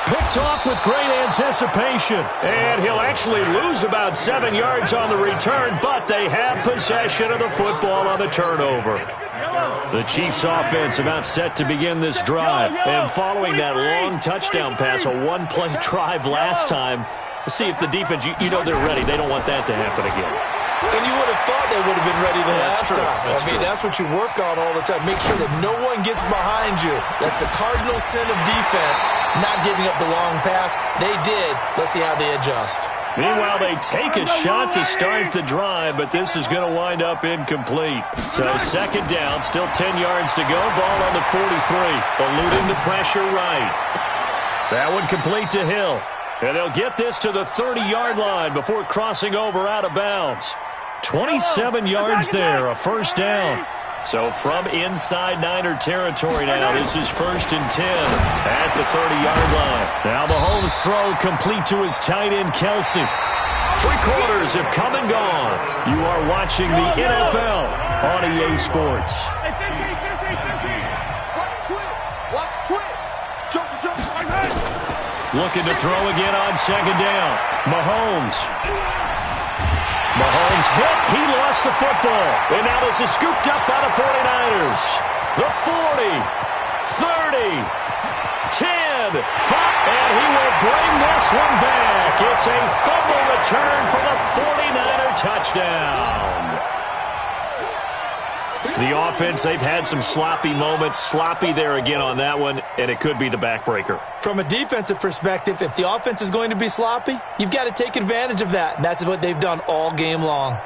Picked off with great anticipation. And he'll actually lose about 7 yards on the return, but they have possession of the football on the turnover. The Chiefs' offense about set to begin this drive. And following that long touchdown pass, a one-play drive last time, see if the defense, you know they're ready. They don't want that to happen again. And you would have thought they would have been ready the last time. That's what you work on all the time. Make sure that no one gets behind you. That's the cardinal sin of defense, not giving up the long pass. They did. Let's see how they adjust. Meanwhile, they take a shot to start the drive, but this is going to wind up incomplete. So 2nd down, still 10 yards to go. Ball on the 43, eluding the pressure right. That one complete to Hill. And they'll get this to the 30-yard line before crossing over out of bounds. 27 yards there, a first down. So from inside Niner territory now, this is 1st and 10 at the 30-yard line. Now Mahomes' throw complete to his tight end, Kelsey. 3 quarters have come and gone. You are watching the NFL on EA Sports. Looking to throw again on 2nd down. Mahomes hit. He lost the football. And now this is scooped up by the 49ers. The 40, 30, 10, 5, and he will bring this one back. It's a fumble return for the 49er touchdown. The offense, they've had some sloppy moments. Sloppy there again on that one, and it could be the backbreaker. From a defensive perspective, if the offense is going to be sloppy, you've got to take advantage of that, and that's what they've done all game long.